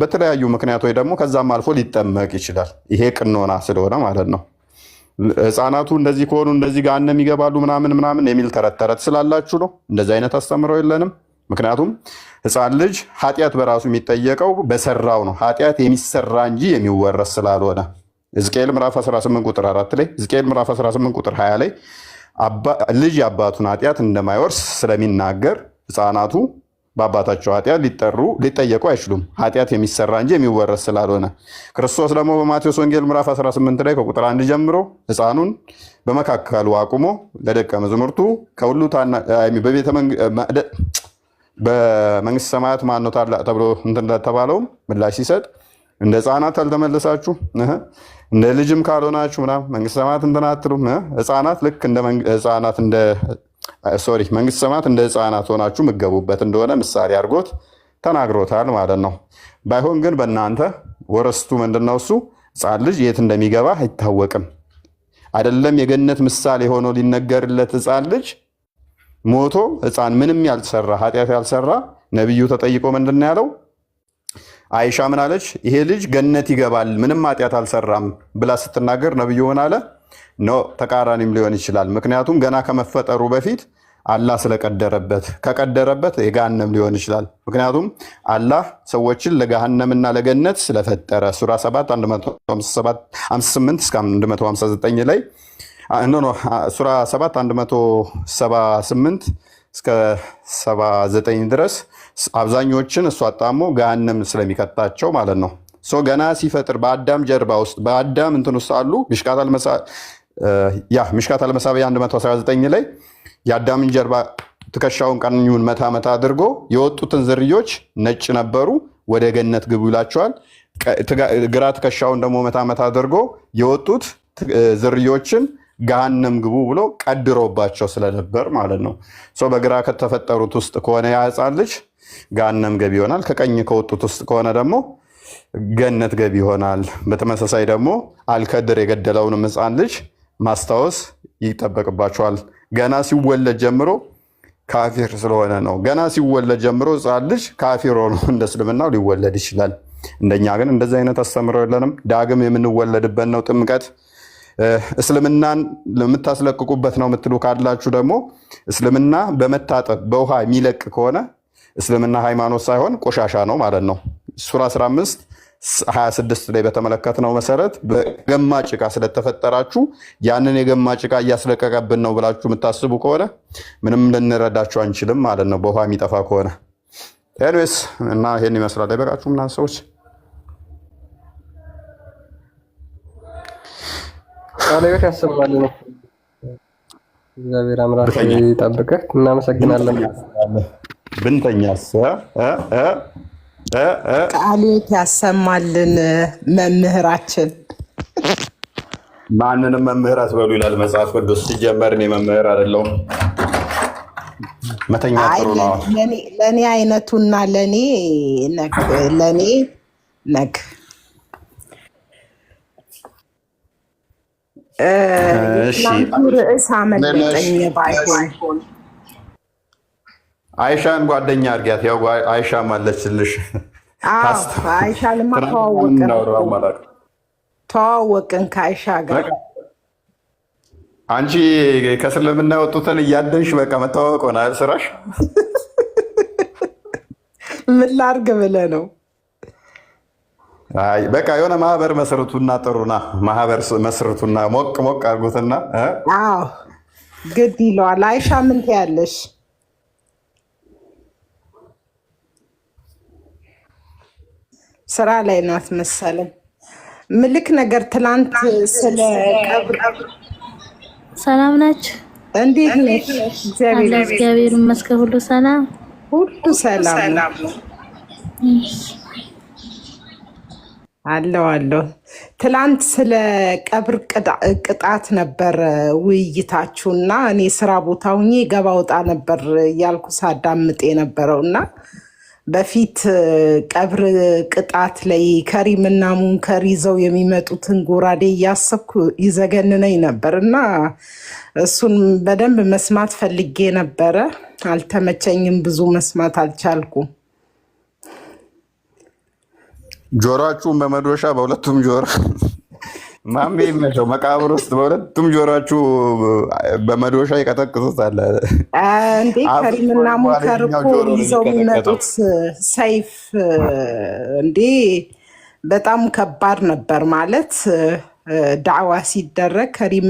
በተለያዩ ምክንያቶች ደግሞ ከዛም አልፎ ሊጠመቅ ይችላል። ይሄ ቀኖና ስለሆነ ማለት ነው። ህፃናቱ እንደዚህ ከሆኑ እንደዚህ ገሃነም ይገባሉ ምናምን የሚል ተረት ስላላችሁ ነው። እንደዚህ አይነት አስተምረው የለንም። ምክንያቱም ህፃን ልጅ ኃጢአት በራሱ የሚጠየቀው በሰራው ነው። ኃጢአት የሚሰራ እንጂ የሚወረስ ስላልሆነ ሕዝቅኤል ምዕራፍ 18 ቁጥር 4 ላይ ሕዝቅኤል ምዕራፍ 18 ቁጥር 20 ላይ ልጅ የአባቱን ኃጢአት እንደማይወርስ ስለሚናገር ህፃናቱ በአባታቸው ኃጢአት ሊጠየቁ አይችሉም። ኃጢአት የሚሰራ እንጂ የሚወረስ ስላልሆነ ክርስቶስ ደግሞ በማቴዎስ ወንጌል ምዕራፍ 18 ላይ ከቁጥር 1 ጀምሮ ህፃኑን በመካከሉ አቁሞ ለደቀ መዛሙርቱ ከሁሉ በመንግስት ሰማያት ማን ነው ታላቅ ተብሎ እንደተባለውም ምላሽ ሲሰጥ እንደ ህፃናት አልተመለሳችሁ እንደ ልጅም ካልሆናችሁ ምናምን መንግስት ሰማያት እንትን አትሉም። ህፃናት ልክ እንደ ህፃናት መንግስት ሰማያት እንደ ህፃናት ሆናችሁ ምገቡበት እንደሆነ ምሳሌ አድርጎት ተናግሮታል ማለት ነው። ባይሆን ግን በእናንተ ወረስቱ ምንድነው? እሱ ህፃን ልጅ የት እንደሚገባ አይታወቅም። አይደለም የገነት ምሳሌ ሆኖ ሊነገርለት ህፃን ልጅ ሞቶ ህፃን ምንም ያልሰራ ኃጢአት ያልሰራ ነብዩ ተጠይቆ ምንድነው ያለው? አይሻ ምን አለች? ይሄ ልጅ ገነት ይገባል ምንም ኃጢአት አልሰራም ብላ ስትናገር ነብዩ ምን አለ? ኖ ተቃራኒም ሊሆን ይችላል። ምክንያቱም ገና ከመፈጠሩ በፊት አላህ ስለቀደረበት ከቀደረበት የገሃነም ሊሆን ይችላል። ምክንያቱም አላህ ሰዎችን ለገሃነምና ለገነት ስለፈጠረ ሱራ 7 158 እስከ 159 ላይ ሱራ 7 178 እስከ 79 ድረስ አብዛኞችን እሱ አጣሞ ገሃነም ስለሚከታቸው ማለት ነው። ገና ሲፈጥር በአዳም ጀርባ ውስጥ በአዳም እንትን ውስጥ አሉ ሚሽካት አልመሳቢያ 119 ላይ የአዳምን ጀርባ ትከሻውን ቀኙን መታ አድርጎ የወጡትን ዝርዮች ነጭ ነበሩ ወደ ገነት ግቡ ይላቸዋል። ግራ ትከሻውን ደግሞ መታ አድርጎ የወጡት ዝርዮችን ገሃነም ግቡ ብሎ ቀድሮባቸው ስለነበር ማለት ነው። በግራ ከተፈጠሩት ውስጥ ከሆነ ያ ህፃን ልጅ ገሃነም ገቢ ይሆናል። ከቀኝ ከወጡት ውስጥ ከሆነ ደግሞ ገነት ገቢ ይሆናል። በተመሳሳይ ደግሞ አልከድር የገደለውንም ህፃን ልጅ ማስታወስ ይጠበቅባቸዋል። ገና ሲወለድ ጀምሮ ካፊር ስለሆነ ነው። ገና ሲወለድ ጀምሮ ህፃን ልጅ ካፊር ሆኖ እንደ እስልምናው ሊወለድ ይችላል። እንደኛ ግን እንደዚህ አይነት አስተምሮ የለንም። ዳግም የምንወለድበት ነው ጥምቀት። እስልምናን ለምታስለቅቁበት ነው የምትሉ ካላችሁ ደግሞ እስልምና በመታጠብ በውሃ የሚለቅ ከሆነ እስልምና ሃይማኖት ሳይሆን ቆሻሻ ነው ማለት ነው። ሱራ 15 26 ላይ በተመለከትነው መሰረት በገማ ጭቃ ስለተፈጠራችሁ ያንን የገማ ጭቃ እያስለቀቀብን ነው ብላችሁ የምታስቡ ከሆነ ምንም ልንረዳችሁ አንችልም ማለት ነው፣ በውሃ የሚጠፋ ከሆነ። ኤኒዌይስ እና ይሄን ይመስላል። አይበቃችሁ ምናምን ሰዎች ቃልዮት ያሰማል ነው። እግዚአብሔር አምላክ ይጠብቅህ። እናመሰግናለን። ብንተኛስ ቃልዮት ያሰማልን መምህራችን። ማንንም መምህር አትበሉ ይላል መጽሐፍ ቅዱስ። ሲጀመር እኔ መምህር አይደለሁም። መተኛ ጥሩ ነው። ለእኔ አይነቱና ለእኔ ነግ ትናንቱ ርዕስ አመለጠኝ። ባይሆን አይሻን ጓደኛ አድርጊያት። ያው አይሻ ማለችልሽ። አይሻንማ ተዋወቅን ከአይሻ ጋር። አንቺ ከእስልምና የወጡትን እያደንሽ በቃ መተዋወቅ ሆነ ስራሽ። ምን ላድርግ ብለህ ነው? አይ በቃ የሆነ ማህበር መስርቱና ጥሩና ማህበር መስርቱና ሞቅ ሞቅ አድርጉትና። አዎ ግድ ይለዋል። አይሻ ምን ትያለሽ? ስራ ላይ ናት መሰለኝ። ምልክ ነገር ትላንት ስለ ቀብር። ሰላም ናችሁ? እንዴት ነሽ? እግዚአብሔር ይመስገን ሁሉ ሰላም፣ ሁሉ ሰላም ነው። አለው ትላንት ስለ ቀብር ቅጣት ነበር ውይይታችሁና እኔ ስራ ቦታ ሆኜ ገባ ወጣ ነበር ያልኩ ሳዳምጥ የነበረውና በፊት ቀብር ቅጣት ላይ ከሪምና ሙንከር ይዘው የሚመጡትን ጎራዴ ያሰብኩ ይዘገንነኝ ነበርና እሱን በደንብ መስማት ፈልጌ ነበረ። አልተመቸኝም፣ ብዙ መስማት አልቻልኩም። ጆሮአችሁን በመዶሻ በሁለቱም ጆሮ ማሜ ይመቸው መቃብር ውስጥ በሁለቱም ጆሮአችሁ በመዶሻ ይቀጠቅጡታል እንዴ? ከሪምና ሙንከር እኮ ይዘው የሚመጡት ሰይፍ እንዴ በጣም ከባድ ነበር ማለት ዳዕዋ ሲደረግ ከሪም